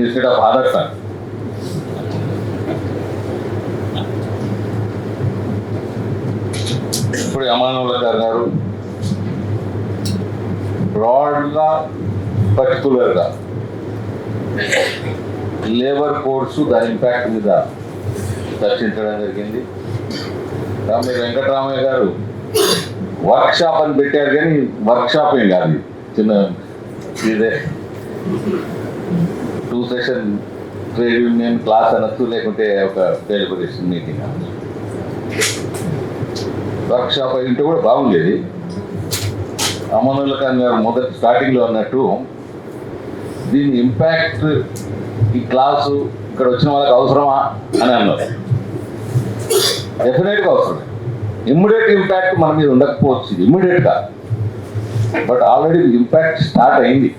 instead of other tongue. ఇప్పుడు అమానుల్లా గారు బ్రాడ్గా పర్టికులర్గా లేబర్ కోడ్స్ దాని ఇంపాక్ట్ మీద చర్చించడం జరిగింది. మీరు వెంకటరామయ్య గారు వర్క్ షాప్ అని పెట్టారు, కానీ వర్క్ షాప్ ఏం కాదు, చిన్న ఇదే 2 సెషన్ ట్రేడ్ యూనియన్ క్లాస్ అనొచ్చు, లేకుంటే ఒక డెలిబరేషన్ మీటింగ్ అనొచ్చు. వర్క్ షాప్ అయింటే కూడా బాగుండేది. అమనుల్లా ఖాన్ గారు మొదటి స్టార్టింగ్లో అన్నట్టు దీని ఇంపాక్ట్ ఈ క్లాసు ఇక్కడ వచ్చిన వాళ్ళకి అవసరమా అని అన్నారు. డెఫినెట్గా అవసరం. ఇమ్మీడియట్ ఇంపాక్ట్ మన మీద ఉండకపోవచ్చు ఇమ్మీడియట్గా, బట్ ఆల్రెడీ ఇంపాక్ట్ స్టార్ట్ అయింది.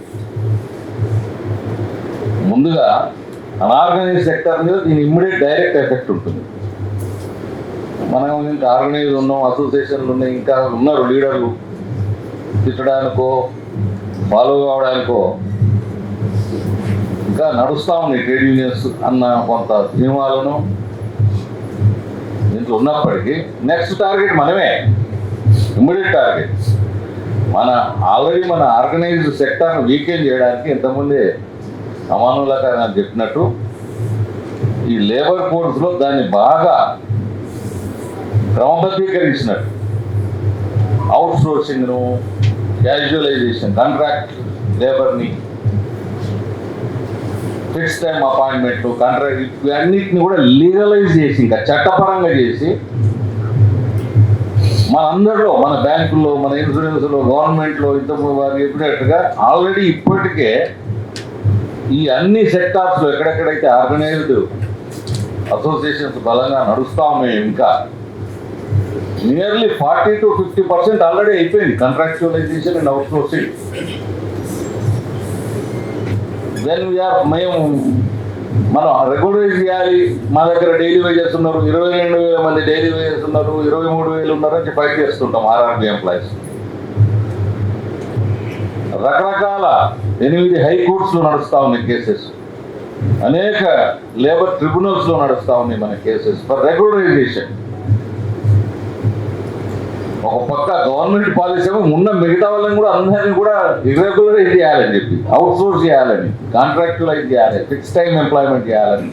ముందుగా అన్ఆర్గనైజ్ సెక్టర్ మీద దీని ఇమ్మీడియట్ డైరెక్ట్ ఎఫెక్ట్ ఉంటుంది. మనం ఇంకా ఆర్గనైజ్ ఉన్నాం, అసోసియేషన్లు ఉన్నాయి, ఇంకా ఉన్నారు లీడర్లు తిట్టడానికో ఫాలో కావడానికో ఇంకా నడుస్తూ ఉన్నాయి ట్రేడ్ యూనియన్స్ అన్న కొంత సినిమాలను దీంట్లో ఉన్నప్పటికీ నెక్స్ట్ టార్గెట్ మనమే, ఇమ్మీడియట్ టార్గెట్. ఆల్రెడీ మన ఆర్గనైజ్డ్ సెక్టార్ను వీకెండ్ చేయడానికి ఇంతకుముందే అమానుల్లా ఖాన్ చెప్పినట్టు ఈ లేబర్ కోడ్స్లో దాన్ని బాగా క్రమబద్ధీకరించినట్టు అవుట్ సోర్సింగ్ను, క్యాజువలైజేషన్, కాంట్రాక్ట్ లేబర్ని, ఫిక్స్ టైం అపాయింట్మెంట్, కాంట్రాక్ట్ ఇవన్నిటిని కూడా లీగలైజ్ చేసి ఇంకా చట్టపరంగా చేసి మనందరిలో, మన బ్యాంకుల్లో, మన ఇన్సూరెన్స్లో, గవర్నమెంట్లో ఇంతకు వారు చెప్పినట్టుగా ఆల్రెడీ ఇప్పటికే ఈ అన్ని సెక్టార్స్లో ఎక్కడెక్కడైతే ఆర్గనైజ్డ్ అసోసియేషన్స్ బలంగా నడుస్తూ ఉన్నాయి, ఇంకా నియర్లీ 40 to 50% ఆల్రెడీ అయిపోయింది కాంట్రాక్చువలైజేషన్ అండ్ అవుట్ సోర్సింగ్. మనం రెగ్యులరైజ్ చేయాలి. మా దగ్గర డైలీ వేజెస్ ఉన్నారు, 22,000 మంది డైలీ వేజెస్ ఉన్నారు, 23,000 ఉన్నారని ఫైట్ చేస్తుంటాం ఆర్ఆర్బీ ఎంప్లాయీస్. రకరకాల 8 హైకోర్ట్స్లో నడుస్తూ ఉన్నాయి కేసెస్, అనేక లేబర్ ట్రిబ్యునల్స్లో నడుస్తూ ఉన్నాయి మన కేసెస్ ఫర్ రెగ్యులరైజేషన్. ఒక పక్క గవర్నమెంట్ పాలసీ ఏమో ఉన్న మిగతా వాళ్ళని కూడా అందరినీ కూడా ఇర్రెగ్యులరైజ్ చేయాలని చెప్పి, అవుట్ సోర్స్ చేయాలని, కాంట్రాక్టులైజ్ చేయాలి, ఫిక్స్ టైం ఎంప్లాయ్మెంట్ చేయాలని.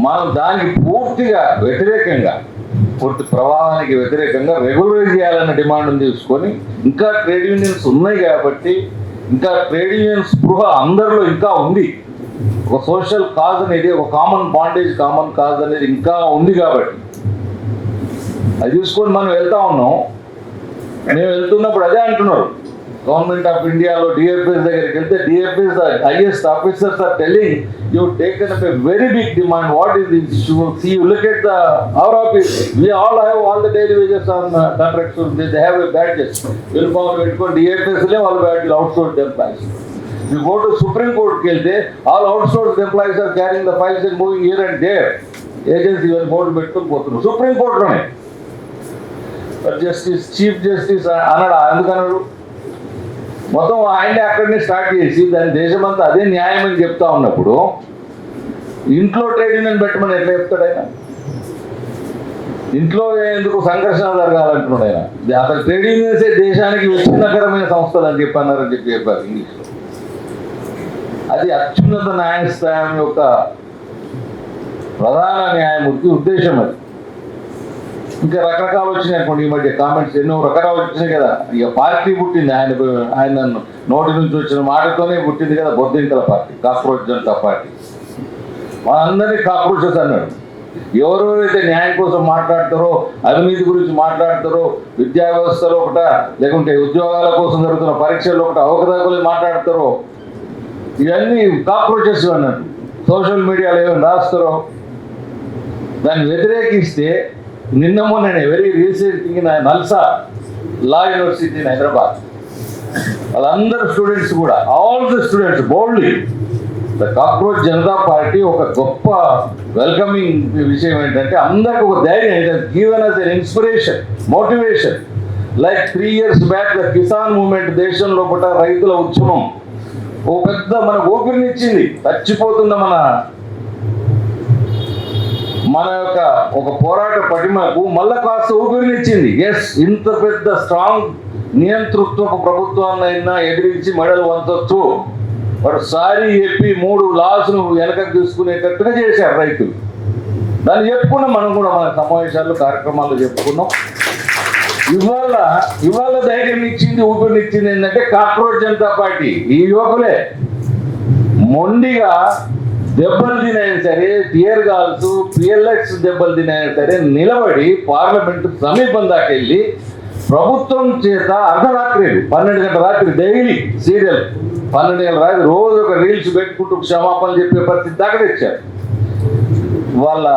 మనం దానికి పూర్తిగా వ్యతిరేకంగా, పూర్తి ప్రవాహానికి వ్యతిరేకంగా రెగ్యులరైజ్ చేయాలన్న డిమాండ్ని తీసుకొని ఇంకా ట్రేడ్ యూనియన్స్ ఉన్నాయి కాబట్టి, ఇంకా ట్రేడ్ యూనియన్ స్పృహ అందరిలో ఇంకా ఉంది. ఒక సోషల్ కాజ్ అనేది, ఒక కామన్ బాండేజ్, కామన్ కాజ్ అనేది ఇంకా ఉంది కాబట్టి అది చూసుకొని మనం వెళ్తా ఉన్నాం. మేము వెళ్తున్నప్పుడు అదే అంటున్నారు గవర్నమెంట్ ఆఫ్ ఇండియాలో డిఎఫ్ఎస్ దగ్గరికి వెళ్తే, DFS highest officers are telling you taken up a very big demand. What is this issue? See you look at our office, we all have all the daily wages on contracts, they have a badges, uniform పెట్టుకొని డిఎఫ్ఎస్లే వాళ్ళ badges outsource employees. You go to supreme కోర్ట్కి వెళ్తే all outsource employees are carrying the files and moving here and there. Agency ఇవన్నీ board పెట్టుకొని పోతున్నారు supreme కోర్టులోనే. Justice, chief justice అన్నాడు. ఎందుకన్నాడు? మొత్తం ఆయనే అక్కడనే స్టార్ట్ చేసి దాని దేశమంతా అదే న్యాయం అని చెప్తా ఉన్నప్పుడు ఇంట్లో ట్రేడ్ యూనియన్ పెట్టమని ఎట్లా చెప్తాడు ఆయన? ఇంట్లో ఎందుకు సంఘర్షణ జరగాలంటున్నాడు ఆయన? అసలు ట్రేడ్ యూనియన్సే దేశానికి విచ్ఛిన్నకరమైన సంస్థలు అని చెప్పన్నారని చెప్పారు ఇంగ్లీష్లో. అది అత్యున్నత న్యాయస్థానం యొక్క ప్రధాన న్యాయమూర్తి ఉద్దేశం అది. ఇంకా రకరకాలు వచ్చినాయి అనుకోండి, ఈ మధ్య కామెంట్స్ ఎన్నో రకరకాలు వచ్చినాయి కదా. ఇక పార్టీ పుట్టింది, ఆయన నోటి నుంచి వచ్చిన మాటతోనే పుట్టింది కదా బొద్దింకల పార్టీ, కాక్రోచ్ జనతా పార్టీ. మనందరినీ కాక్రోచెస్ అన్నాడు. ఎవరెవరైతే న్యాయం కోసం మాట్లాడతారో, అవినీతి గురించి మాట్లాడతారో, విద్యా వ్యవస్థలో ఒకట, లేకుంటే ఉద్యోగాల కోసం జరుగుతున్న పరీక్షల్లో ఒకట అవకతవకలు మాట్లాడతారో, ఇవన్నీ కాక్రోచెస్ అన్నట్టు. సోషల్ మీడియాలో ఏమైనా రాస్తారో దాన్ని వ్యతిరేకిస్తే, నిన్న మొన్ననే very recent thing, NALSAR law university in Hyderabad, వాళ్ళందరూ స్టూడెంట్స్ కూడా, all the students boldly the cockroach Janata party ఒక గొప్ప వెల్కమింగ్ విషయం ఏంటంటే అందరికి ఒక ధైర్యం, given us an inspiration, motivation. Like 3 years back the Kisan movement దేశంలో పూట రైతుల ఉద్యమం ఓ పెద్ద మనకు ఊపిరినిచ్చింది. చచ్చిపోతున్న మన యొక్క ఒక పోరాట పటిమకు మళ్ళా కాస్త ఊపిరినిచ్చింది. ఎస్, ఇంత పెద్ద స్ట్రాంగ్ నియంతృత్వపు ప్రభుత్వాన్నైనా ఎదిరించి మెడలు వంచొచ్చు. వాడు సారీ చెప్పి 3 లాస్ను వెనకకు తీసుకునేటట్టుగా చేశారు రైతులు. దాన్ని చెప్పుకున్నాం మనం కూడా, మన సమావేశాలు కార్యక్రమాల్లో చెప్పుకున్నాం. ఇవాళ ధైర్యం ఇచ్చింది, ఊపిరినిచ్చింది ఏంటంటే కాక్రోచ్ జనతా పార్టీ. ఈ యువకులే మొండిగా దెబ్బలు తినైనా సరే, టియర్ గాల్స్, పిఎల్ఎక్స్ దెబ్బలు తినైనా సరే నిలబడి పార్లమెంటు సమీపం దాకా వెళ్ళి ప్రభుత్వం చేత అర్ధరాత్రి 12 గంటల రాత్రి డైలీ సీరియల్ 12 గంటల రాత్రి రోజు ఒక రీల్స్ పెట్టుకుంటూ క్షమాపణ చెప్పే పరిస్థితి దాకా తెచ్చారు. వాళ్ళ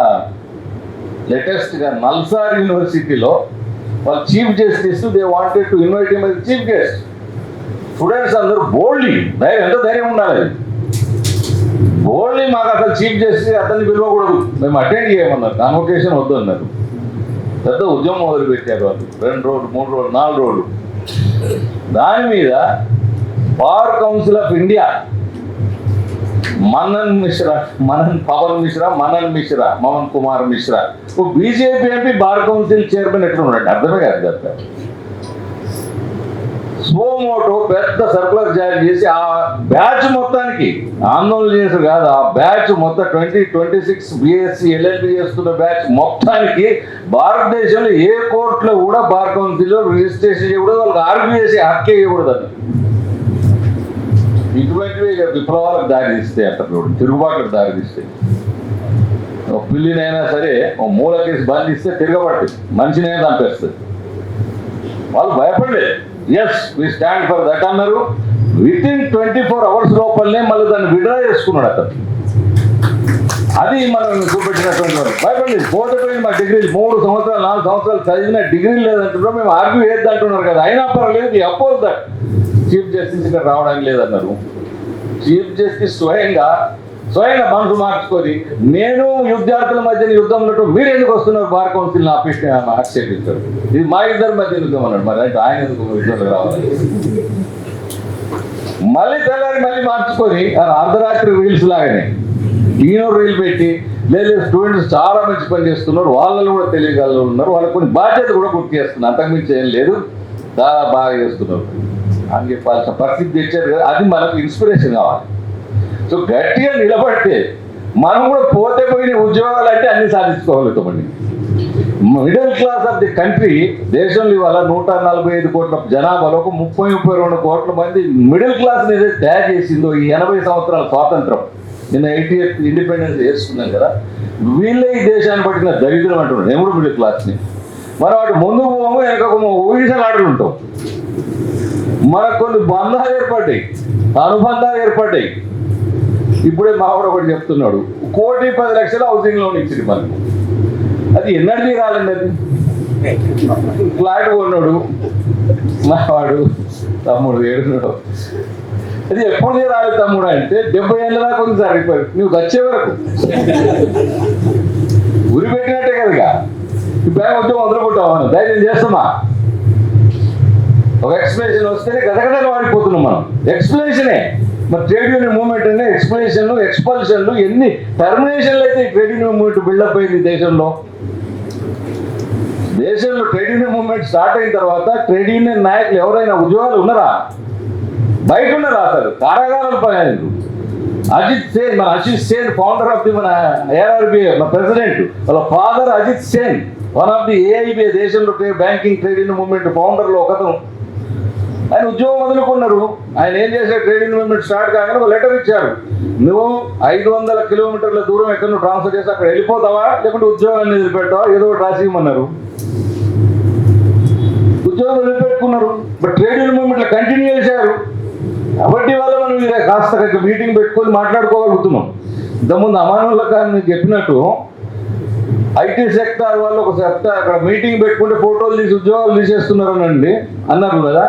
లేటెస్ట్గా నల్సార్ యూనివర్సిటీలో వాళ్ళ chief justice they wanted to invite him as chief guest. Students అందరూ బోల్డ్లీ, ఎంత ధైర్యం ఉండాలి, బోల్డ్లీ మాకు అసలు చీఫ్ జస్టిస్ అతన్ని పిలవకూడదు, మేము అటెండ్ చేయమన్నారు, కాన్వకేషన్ వద్దు అన్నారు. పెద్ద ఉద్యమం మొదలుపెట్టారు వాళ్ళు. 2 రోజులు, 3 రోజులు, 4 రోజులు. దాని మీద bar council of India Madan Kumar Mishra ఓ BJP MP bar council chairman ఎట్లున్నాడు అర్థమే కాదు కదా. స్వోమోటో పెద్ద సర్కులర్ జారీ చేసి ఆ బ్యాచ్ మొత్తానికి ఆందోళన చేసారు కాదు, ఆ బ్యాచ్ మొత్తం 2026 బీఎస్సీ ఎల్ఎల్బి చేస్తున్న బ్యాచ్ మొత్తానికి భారతదేశంలో ఏ కోర్టులో కూడా బార్ కౌన్సిల్లో రిజిస్ట్రేషన్ చేయకూడదు, వాళ్ళకి ఆర్గ్యూ చేసి హక్కే ఇవ్వకూడదు అని. ఇటువంటివి విప్లవాలకు దారితీస్తాయి, అక్కడ తిరుగుబాటులకు దారితీస్తాయి. ఒక పిల్లినైనా సరే ఓ మూలకేసి బంధిస్తే తిరగబడుతుంది, మనిషినైనా చంపేస్తుంది. వాళ్ళు భయపడలేదు. Yes, we stand for that అన్నారు. విత్ ఇన్ 24 అవర్స్ లోపలనే మళ్ళీ దాన్ని విడ్రా చేసుకున్నాడు అతను. అది మనం చూపెట్టినటువంటి వాళ్ళు భయపడలేదు. పోతే మా డిగ్రీలు 3 సంవత్సరాలు 4 సంవత్సరాలు చదివిన డిగ్రీలు లేదంటున్నారు, మేము ఆర్గ్యూ చేద్దంటున్నారు కదా, అయినా పర్వాలేదు, అపోజ్ దట్. చీఫ్ జస్టిస్ ఇక్కడ రావడానికి లేదన్నారు. చీఫ్ జస్టిస్ స్వయంగా మనసు మార్చుకొని నేను విద్యార్థుల మధ్య యుద్ధం ఉన్నట్టు మీరు ఎందుకు వస్తున్నారు బార్ కౌన్సిల్ ఆక్షేపించారు, ఇది మా ఇద్దరి మధ్య యుద్ధం అన్నాడు. మరి అంటే ఆయన ఎందుకు యుద్ధంలో రావాలి? మళ్ళీ తెల్లారి మళ్ళీ మార్చుకొని అర్ధరాత్రి రీల్స్ లాగానే ఈయన రీల్ పెట్టి లేదు స్టూడెంట్స్ చాలా మంచి పని చేస్తున్నారు, వాళ్ళలో కూడా తెలియగల ఉన్నారు, వాళ్ళకి కొన్ని బాధ్యత కూడా గుర్తు చేస్తున్నారు, అంతకుమించి ఏం లేదు, చాలా బాగా చేస్తున్నారు అని చెప్పాల్సిన పరిస్థితి తెచ్చారు కదా. అది మనకు ఇన్స్పిరేషన్ కావాలి. సో గట్టిగా నిలబడితే మనం కూడా పోతే పోయిన ఉద్యోగాలు అంటే అన్ని సాధించుకోగలుగుతామండి. Middle class of the country, దేశంలో ఇవాళ 145 కోట్ల జనాభాలో ఒక 30-32 కోట్ల మంది మిడిల్ క్లాస్ ఏదైతే తయారు చేసిందో ఈ 80 సంవత్సరాల స్వాతంత్రం, నిన్న 88th ఇండిపెండెన్స్ చేసుకున్నాం కదా, వీళ్ళే ఈ దేశాన్ని పట్టిన దరిద్రం అంటున్నాడు ఎముడు మిడిల్ క్లాస్ని. మనం వాటి ముందుకు పోము, వెనక ఊగిసలాటలు ఉంటాం. మనకు కొన్ని బంధాలు ఏర్పడ్డాయి, అనుబంధాలు ఏర్పడ్డాయి. ఇప్పుడే మావాడు ఒకటి చెప్తున్నాడు, 1,10,00,000 హౌసింగ్ లోన్ ఇచ్చింది మనకు. అది ఎన్నడికి రాలండి, అది ఫ్లాట్ కొన్నాడు మావాడు తమ్ముడు ఏడున్నాడు. అది ఎప్పుడు రాలేదు తమ్ముడు అంటే 70 ఏళ్ళ దాకా ఉంది సార్. ఇప్పుడు నువ్వు వచ్చే వరకు ఉరి పెట్టినట్టే కదగా. ఇప్పుడు వచ్చి మొదలుకుంటావు, ధైర్యం చేస్తామా? ఒక ఎక్స్ప్లెనేషన్ వస్తేనే గదగదలు వాడిపోతున్నాం మనం. ఎక్స్ప్లెనేషనే మరి ట్రేడ్ యూనియన్ మూవ్మెంట్ అనే ఎక్స్ప్లెనేషన్లు, ఎక్స్పల్షన్లు, ఎన్ని టర్మినేషన్లు అయితే ట్రేడ్ యూనియన్ మూవ్మెంట్ బిల్డప్ అయింది దేశంలో. ట్రేడ్ యూనియన్ మూవ్మెంట్ స్టార్ట్ అయిన తర్వాత ట్రేడ్ యూనియన్ నాయకులు ఎవరైనా ఉద్యోగాలు ఉన్నారా? బయట ఉన్నారా? అసలు కారాగారాలు పనిచేయరు. Ajit Sen founder of the మన ARRBA, మన ప్రెసిడెంట్, వాళ్ళ father Ajit Sen, one of the AIBA, దేశంలో బ్యాంకింగ్ ట్రేడ్ యూనియన్ మూవ్మెంట్ ఫౌండర్లో ఒకతను. ఆయన ఉద్యోగం వదులుకున్నారు. ఆయన ఏం చేశారు, ట్రేడ్ యూనియన్ మూవ్మెంట్ స్టార్ట్ కాగానే ఒక లెటర్ ఇచ్చారు, నువ్వు 500 కిలోమీటర్ల దూరం ఎక్కడ నువ్వు ట్రాన్స్ఫర్ చేసి అక్కడ వెళ్ళిపోతావా, లేకుంటే ఉద్యోగాన్ని వదిలిపెట్టావా, ఏదో ఒకటి రాసి ఇవ్వమన్నారు. ఉద్యోగం వదిలిపెట్టుకున్నారు. బట్ ట్రేడ్ యూనియన్ మూవ్మెంట్లో కంటిన్యూ చేశారు. కాబట్టి వల్ల మనం కాస్త మీటింగ్ పెట్టుకొని మాట్లాడుకోగలుగుతున్నాం. ఇంతకుముందు అమానుల్లా ఖాన్ చెప్పినట్టు ఐటీ సెక్టార్ వాళ్ళు ఒక సెక్టార్ అక్కడ మీటింగ్ పెట్టుకుంటే ఫోటోలు తీసి ఉద్యోగాలు తీసేస్తున్నారనండి అన్నారు కదా.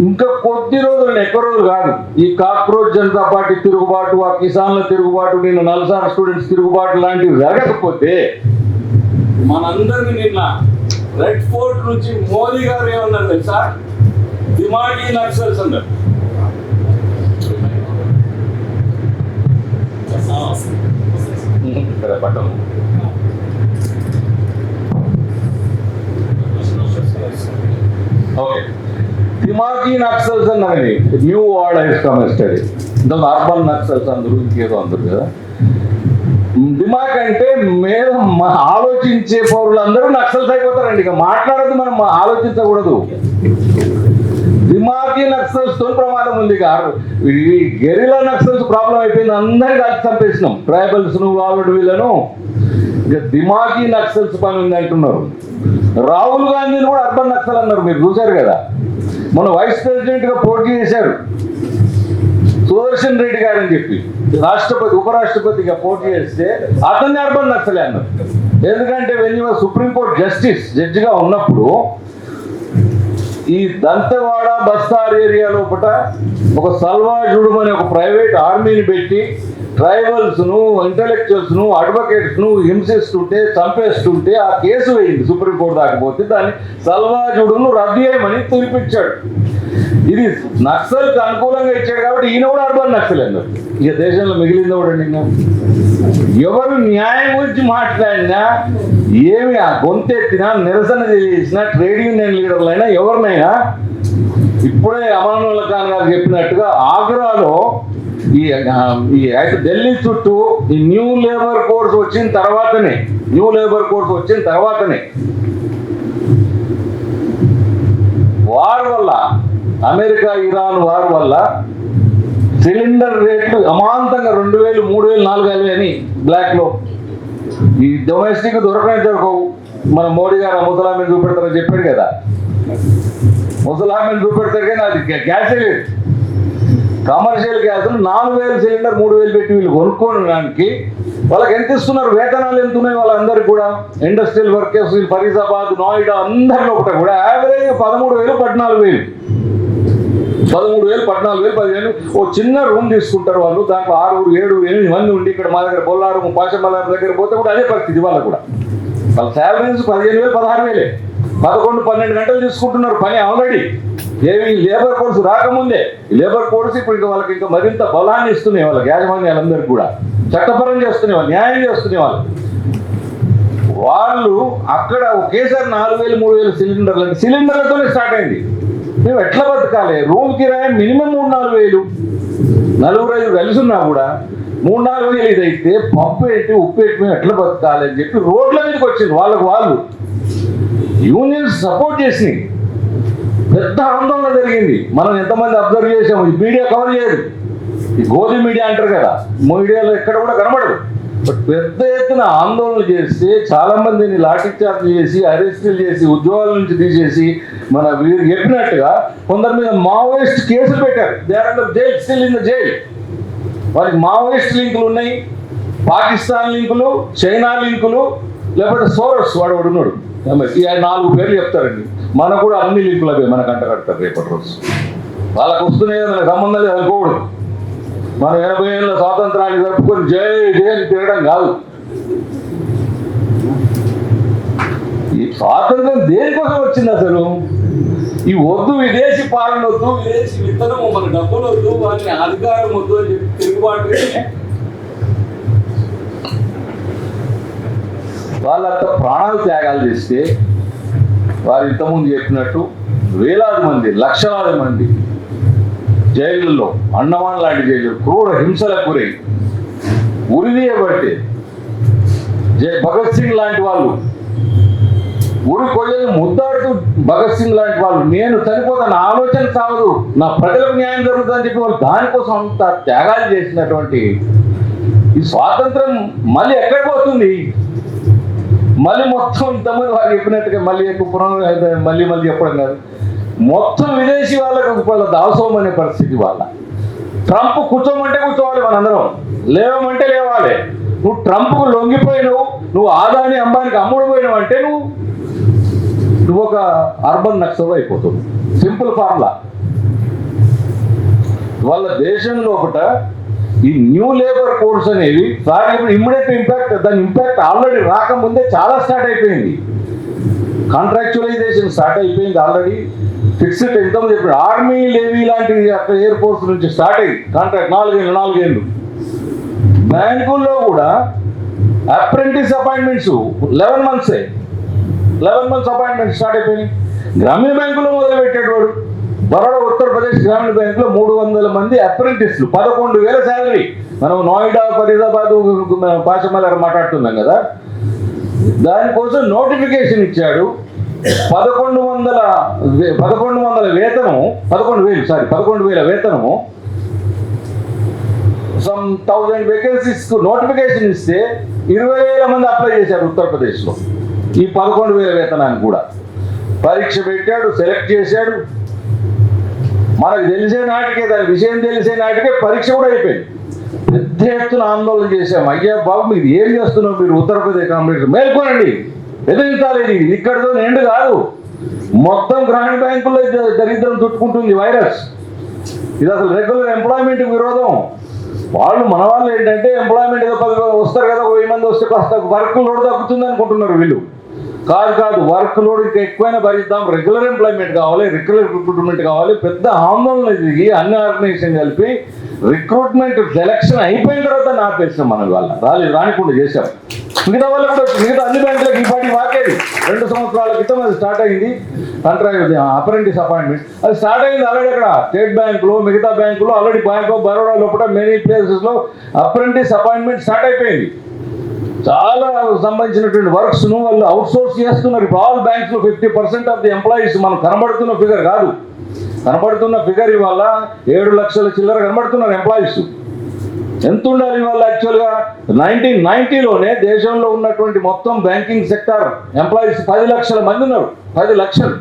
ఇంకా కొద్ది రోజులు, ఎక్కువ రోజులు కాదు, ఈ కాక్రోచ్ జనతా పార్టీ తిరుగుబాటు, ఆ కిసాన్ల తిరుగుబాటు, నిన్న నల్సార్ స్టూడెంట్స్ తిరుగుబాటు లాంటివి జరగకపోతే మనందరినీ నిన్న రెడ్ ఫోర్ట్ నుంచి మోదీ గారు ఏమన్నారు తెలుసా, దిమాగీ నక్సల్స్ అన్నారు. పట్టణం. ఓకే, దిమాకీ నక్సల్స్ అన్నది new word has come study. దాని అర్బన్ నక్సల్స్ అందరూ ఇంకేదో అందరు కదా. దిమాక్ అంటే మేము ఆలోచించే పౌరులందరూ నక్సల్స్ అయిపోతారండి. ఇక మాట్లాడద్దు, మనం ఆలోచించకూడదు. దిమాకీ నక్సల్స్ తో ప్రమాదం ఉంది. ఈ గెరిలా నక్సల్స్ ప్రాబ్లం అయిపోయింది, అందరికీ కలిసి చంపేసినాం. ట్రైబల్స్ ను, వాళ్ళను వీళ్ళను. ఇక దిమాకీ నక్సల్స్ పని ఉంది అంటున్నారు. రాహుల్ గాంధీని కూడా అర్బన్ నక్సల్ అన్నారు, మీరు చూశారు కదా. మన వైస్ ప్రెసిడెంట్ గా పోటీ చేశారు సుదర్శన్ రెడ్డి గారు అని చెప్పి, రాష్ట్రపతి ఉపరాష్ట్రపతిగా పోటీ చేస్తే అతన్ని అర్బన్ నక్సలే అన్నారు. ఎందుకంటే సుప్రీంకోర్టు జడ్జిగా ఉన్నప్పుడు ఈ దంతెవాడ బస్తార్ ఏరియా లోపల ఒక సల్వాజుడు అనే ఒక ప్రైవేట్ ఆర్మీని పెట్టి ట్రైబల్స్ ను, ఇంటలెక్చువల్స్ ను, అడ్వకేట్స్ ను హింసిస్తుంటే, చంపేస్తుంటే ఆ కేసు వేయింది సుప్రీంకోర్టు దాకపోతే దాన్ని సల్వాజుడును రద్దు చేయమని తీర్పిచ్చాడు. ఇది నక్సల్కి అనుకూలంగా ఇచ్చాడు కాబట్టి ఈయన కూడా అర్బన్ నక్సల్ అన్నారు. ఇక దేశంలో మిగిలింది కూడా నిన్న ఎవరు న్యాయం గురించి మాట్లాడినా, ఏమి గొంతెత్తినా, నిరసన చేసినా, ట్రేడ్ యూనియన్ లీడర్లైనా ఎవరినైనా, ఇప్పుడే అమానుల్లా ఖాన్ గారు చెప్పినట్టుగా ఆగ్రాలో ఈ ఢిల్లీ చుట్టూ ఈ న్యూ లేబర్ కోడ్స్ వచ్చిన తర్వాతనే వార్ వల్ల, అమెరికా ఇరాన్ వార్ వల్ల సిలిండర్ రేట్లు అమాంతంగా 2000, 3000, 4000 అని బ్లాక్ లో. ఈ డొమెస్టిక్ దొరకవు. మన మోడీ గారు ముసలామెను చూపెడతారని చెప్పాడు కదా. ముసలామెను చూపెడతారు కానీ అది గ్యాసే లేదు. కమర్షియల్ గ్యాసులు 4000 సిలిండర్ 3000 పెట్టి వీళ్ళు కొనుక్కోవడానికి వాళ్ళకి ఎంత ఇస్తున్నారు, వేతనాలు ఎంత ఉన్నాయి వాళ్ళందరికీ కూడా. ఇండస్ట్రియల్ వర్కర్స్ ఫరీదాబాద్, నోయిడా అందరిలో కూడా యావరేజ్ 13,000, 14,000, 15,000. ఓ చిన్న రూమ్ తీసుకుంటారు వాళ్ళు. దాంట్లో 6, 7, 8 మంది ఉండి ఇక్కడ మా దగ్గర బొల్లారు, పాషమల్లారు దగ్గర పోతే కూడా అదే పరిస్థితి. వాళ్ళకు కూడా వాళ్ళ శాలరీస్ 15,000, 16,000, 11, 12 గంటలు తీసుకుంటున్నారు పని ఆల్రెడీ. ఏమి లేబర్ కోడ్స్ రాకముందే. లేబర్ కోడ్స్ ఇప్పుడు ఇంకా వాళ్ళకి ఇంకా మరింత బలాన్ని ఇస్తున్నాయి. వాళ్ళ యాజమాన్యాలందరికీ కూడా చట్టపరం చేస్తున్నాయి, వాళ్ళు న్యాయం చేస్తున్నాయి. వాళ్ళు అక్కడ ఒకేసారి 4,000, 3,000 సిలిండర్లు అంటే సిలిండర్లతోనే స్టార్ట్ అయింది. మేము ఎట్లా బతకాలి? రూమ్ కిరాయి మినిమం 3-4,000, 4-5 కలిసి ఉన్నా కూడా 3-4,000 ఇదైతే పప్పు ఏంటి, ఉప్పు ఏంటి, మేము ఎట్లా బతకాలి అని చెప్పి రోడ్ల మీదకి వచ్చింది. వాళ్ళు యూనియన్స్ సపోర్ట్ చేసినాయి. పెద్ద ఆందోళన జరిగింది. మనం ఎంతమంది అబ్జర్వ్ చేసాము. ఈ మీడియా కవర్ చేయదు. ఈ గోధి మీడియా అంటారు కదా, మీడియాలో ఎక్కడ కూడా కనబడదు. బట్ పెద్ద ఎత్తున ఆందోళన చేస్తే చాలా మందిని లాఠీ చార్జ్ చేసి, అరెస్టులు చేసి, ఉద్యోగాల నుంచి తీసేసి, మన వీరు చెప్పినట్టుగా కొందరి మీద మావోయిస్ట్ కేసులు పెట్టారు. They are under jail, still in the jail. వారికి మావోయిస్ట్ లింకులు ఉన్నాయి, పాకిస్తాన్ లింకులు, చైనా లింకులు, లేకపోతే సోరస్ వాడు ఉన్నాడు. ఈ 4 పేర్లు చెప్తారండి. మనకు కూడా అన్ని లింకులు అవే మనకు అంట కడతారు రేపటి రోజు. వాళ్ళకు వస్తున్నాయి మనకు సంబంధం లేదు అనుకోకూడదు. మనం 80 ఏళ్ళ స్వాతంత్రాన్ని జరుపుకొని జై జై అని తిరగడం కాదు. ఈ స్వాతంత్రం దేనికోసం వచ్చింది అసలు? ఈ వద్దు, విదేశీ పాలన వద్దు, విదేశీ విత్తనం, మన డబ్బులు వద్దు, వాటిని అధికారం వద్దు అని చెప్పి తిరుగుబాటు వాళ్ళంతా ప్రాణాలు త్యాగాలు చేస్తే, వారు ఇంతకుముందు చెప్పినట్టు వేలాది మంది, లక్షలాది మంది జైళ్ళల్లో, అండమాన్ లాంటి జైలు క్రూర హింసలకు గురై ఉరిదీయబట్టి భగత్ సింగ్ లాంటి వాళ్ళు, ఉరి కొయ్యలు ముద్దాడుతూ భగత్ సింగ్ లాంటి వాళ్ళు, నేను చనిపోతాను, ఆలోచన సాగదు, నా ప్రజలకు న్యాయం జరుగుతుందని చెప్పి వాళ్ళు దానికోసం అంత త్యాగాలు చేసినటువంటి ఈ స్వాతంత్రం మళ్ళీ ఎక్కడ పోతుంది? మళ్ళీ మొత్తం ఇంతమంది వారు చెప్పినట్టుగా మళ్ళీ చెప్పడం కాదు, మొత్తం విదేశీ వాళ్ళకు వాళ్ళ దావసోం అనే పరిస్థితి. వాళ్ళ ట్రంప్ కూర్చోమంటే కూర్చోవాలి, మనందరం లేవమంటే లేవాలి. నువ్వు ట్రంప్కు లొంగిపోయినావు, నువ్వు ఆదాని అంబానికి అమ్ముడు పోయినావు అంటే నువ్వు ఒక అర్బన్ నక్సల్ అయిపోతావు. Simple formula. వాళ్ళ దేశంలో ఈ న్యూ లేబర్ కోడ్స్ అనేవి ఇమ్మీడియట్ ఇంపాక్ట్, దాని ఇంపాక్ట్ ఆల్రెడీ రాకముందే చాలా స్టార్ట్ అయిపోయింది. కాంట్రాక్చువలైజేషన్ స్టార్ట్ అయిపోయింది ఆల్రెడీ. ఫిక్స్డ్ ఇన్కమ్ చెప్పాడు. ఆర్మీ, లేవీ లాంటి అక్కడ ఎయిర్ ఫోర్స్ నుంచి స్టార్ట్ అయ్యింది కాంట్రాక్ట్ 4 ఏళ్ళు. బ్యాంకుల్లో కూడా apprentice appointments 11 months appointment start అయిపోయినాయి. గ్రామీణ బ్యాంకులో మొదలుపెట్టాడు వాడు. బరోడా ఉత్తరప్రదేశ్ గ్రామీణ బ్యాంకులో 300 మంది అప్రెంటిస్లు, 11,000 శాలరీ. మనం నోయిడా, ఫరీదాబాద్, పాషమల్ మాట్లాడుతున్నాం కదా, దానికోసం నోటిఫికేషన్ ఇచ్చాడు. 11,000 వేతనము, 11,000 వేతనము, సమ్ 1000 వేకెన్సీస్ నోటిఫికేషన్ ఇస్తే 20,000 మంది అప్లై చేశారు ఉత్తరప్రదేశ్లో ఈ 11,000 వేతనాన్ని కూడా. పరీక్ష పెట్టాడు, సెలెక్ట్ చేశాడు. మనకు తెలిసే నాటికే, దాని విషయం తెలిసే నాటికే పరీక్ష కూడా అయిపోయింది. పెద్ద ఎత్తున ఆందోళన చేశాం. అయ్యా బాబు, మీరు ఏం చేస్తున్నావు? మీరు ఉత్తరప్రదేశ్ కాంగ్రెస్ మేల్కోనండి, ఎదిరించాలి. ఇది ఇక్కడితో ఎండు కాదు, మొత్తం గ్రామీణ బ్యాంకుల్లో దరిద్రం చుట్టుకుంటుంది వైరస్. ఇది అసలు రెగ్యులర్ ఎంప్లాయ్మెంట్ విరోధం. వాళ్ళు మన వాళ్ళు ఏంటంటే ఎంప్లాయ్మెంట్ ఏదో 10 వస్తారు కదా, 1000 మంది వస్తే కాస్త వర్క్ లోడ్ తగ్గుతుంది అనుకుంటున్నారు వీళ్ళు. కాదు, వర్క్ లోడ్ ఇంకా ఎక్కువైనా భరిద్దాం, రెగ్యులర్ ఎంప్లాయ్మెంట్ కావాలి, రెగ్యులర్ రిక్రూట్మెంట్ కావాలి. పెద్ద ఆందోళన దిగి అన్ని ఆర్గనైజేషన్ కలిపి రిక్రూట్మెంట్ సెలక్షన్ అయిపోయిన తర్వాత ఆపేసాం. మన వాళ్ళ రానికుండా చేశాం. మిగతా వాళ్ళు కూడా మిగతా అన్ని బ్యాంకులకు ఈ పార్టీ వాకేది 2 సంవత్సరాల క్రితం అది స్టార్ట్ అయింది. అప్రెంటిస్ అపాయింట్మెంట్ అది స్టార్ట్ అయింది ఆల్రెడీ. అక్కడ స్టేట్ బ్యాంకులో, మిగతా బ్యాంకులో ఆల్రెడీ, బ్యాంక్ ఆఫ్ బరోడా లోపల మెనీ ప్లేసెస్లో అప్రెంటిస్ అపాయింట్మెంట్ స్టార్ట్ అయిపోయింది. చాలా సంబంధించినటువంటి వర్క్స్ ను వాళ్ళు అవుట్ సోర్స్ చేస్తున్నారు. ఇప్పుడు ఆల్ బ్యాంక్స్ లో 50% ఆఫ్ ది ఎంప్లాయీస్, మనం కనబడుతున్న ఫిగర్ కాదు, కనబడుతున్న ఫిగర్ ఇవాళ 7 లక్షల చిల్లర కనబడుతున్నారు ఎంప్లాయీస్. ఎంత ఉండాలి ఇవాళ? యాక్చువల్గా 1990లోనే దేశంలో ఉన్నటువంటి మొత్తం బ్యాంకింగ్ సెక్టార్ ఎంప్లాయీస్ 10 లక్షల మంది ఉన్నారు. 10 లక్షలు.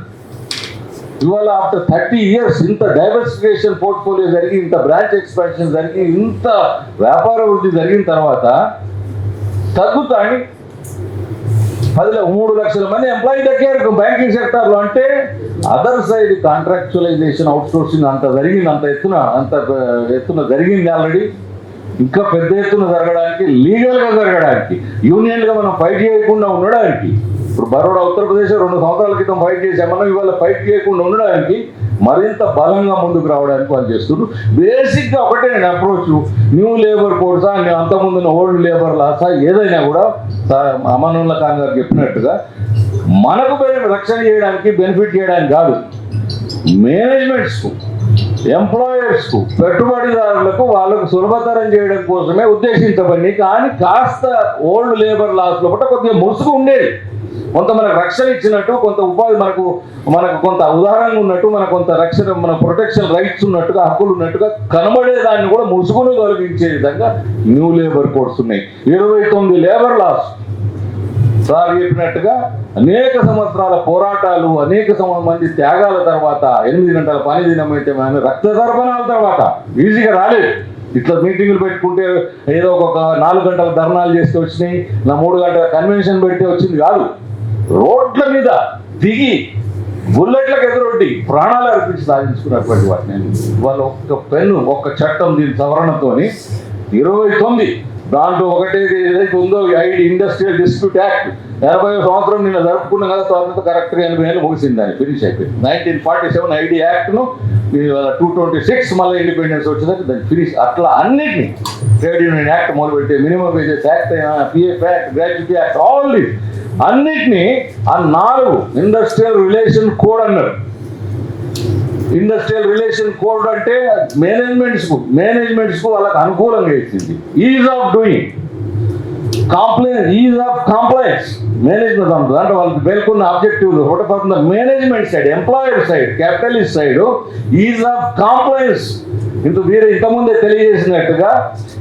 ఇవాళ ఆఫ్టర్ 30 years ఇంత డైవర్సిఫికేషన్ పోర్ట్ఫోలియో జరిగి, ఇంత బ్రాంచ్ ఎక్స్పాన్షన్ జరిగి, ఇంత వ్యాపార వృద్ధి జరిగిన తర్వాత తగ్గుతాయి. 3 లక్షల మంది ఎంప్లాయీ దగ్గర బ్యాంకింగ్ సెక్టార్లో. అంటే అదర్ సైడ్ కాంట్రాక్చువలైజేషన్, అవుట్ సోర్సింగ్ అంత జరిగింది, అంత ఎత్తున జరిగింది ఆల్రెడీ. ఇంకా పెద్ద ఎత్తున జరగడానికి, లీగల్గా జరగడానికి, యూనియన్గా మనం ఫైట్ చేయకుండా ఉండడానికి, ఇప్పుడు బరోడా ఉత్తరప్రదేశ్ 2 సంవత్సరాల క్రితం ఫైట్ చేసామన్నా, ఇవాళ ఫైట్ చేయకుండా ఉండడానికి, మరింత బలంగా ముందుకు రావడానికి వాళ్ళు చేస్తున్నారు. బేసిక్గా ఒకటే నేను అప్రోచ్, న్యూ లేబర్ కోడ్సా, అంతకుముందు ఓల్డ్ లేబర్ లాసా, ఏదైనా కూడా అమనుల్లా ఖాన్ గారు చెప్పినట్టుగా మనకు రక్షణ చేయడానికి, బెనిఫిట్ చేయడానికి కాదు, మేనేజ్మెంట్స్కు, ఎంప్లాయర్స్కు, పెట్టుబడిదారులకు వాళ్ళకు సులభతరం చేయడం కోసమే ఉద్దేశించబడి. కానీ కాస్త ఓల్డ్ లేబర్ లాస్ లోపల కొద్దిగా ముసుగు ఉండేది. కొంత మనకు రక్షణ ఇచ్చినట్టు, కొంత ఉపాధి మనకు కొంత ఉదాహరణగా ఉన్నట్టు, మనకు కొంత రక్షణ, మన ప్రొటెక్షన్ రైట్స్ ఉన్నట్టుగా, హక్కులు ఉన్నట్టుగా కనబడేదాన్ని కూడా ముసుగును తొలగించే విధంగా న్యూ లేబర్ కోడ్స్ ఉన్నాయి. 29 లేబర్ లాస్. సార్ చెప్పినట్టుగా అనేక సంవత్సరాల పోరాటాలు, అనేక మంది త్యాగాల తర్వాత, 8 గంటల పని దినం అయితే రక్త తర్పణాల తర్వాత ఈజీగా రాలేదు. ఇట్లా మీటింగులు పెట్టుకుంటే ఏదో ఒక 4 గంటల ధర్నాలు చేస్తే వచ్చినాయి, 3 గంటల కన్వెన్షన్ పెడితే వచ్చింది కాదు. రోడ్ల మీద దిగి బుల్లెట్లకు ఎదురొడ్డి ప్రాణాలు అర్పించి సాధించుకున్నటువంటి వాటిని వాళ్ళు ఒక్క పెన్ను, ఒక్క చట్టం, దీని సవరణతోని 29, దాంట్లో ఒకటి ఏదైతే ఉందో ఇండస్ట్రియల్ డిస్ప్యూట్ యాక్ట్ 80వ సంవత్సరం నిన్న జరుపుకున్నాం కదా, స్వాతంత్రం కరెక్ట్గా 80 ఏళ్ళు ముగిసింది, దాన్ని ఫినిష్ అయిపోయింది. 1947 ఐడి యాక్ట్ను 226 మళ్ళీ ఇండిపెండెన్స్ వచ్చిందంటే దాన్ని ఫినిష్. అట్లా అన్నిటినీ, ట్రేడ్ యూనియన్ యాక్ట్ మొదలుపెట్టే, మినిమం వేజెస్ యాక్ట్ అయినా, PF act, gratuity act, all these అన్నిటినీ ఆ 4 ఇండస్ట్రియల్ రిలేషన్ కోడ్ అన్నారు. ఇండస్ట్రియల్ రిలేషన్ కోడ్ అంటే మేనేజ్మెంట్స్కు వాళ్ళకి అనుకూలంగా ఇచ్చింది. Ease of doing, ease of compliance management ఉంటుంది. అంటే వాళ్ళకి పేర్కొన్న ఆబ్జెక్టివ్లు ఒకటి management side, employer side, capitalist side ease of compliance. ఇంతకుముందే తెలియజేసినట్టుగా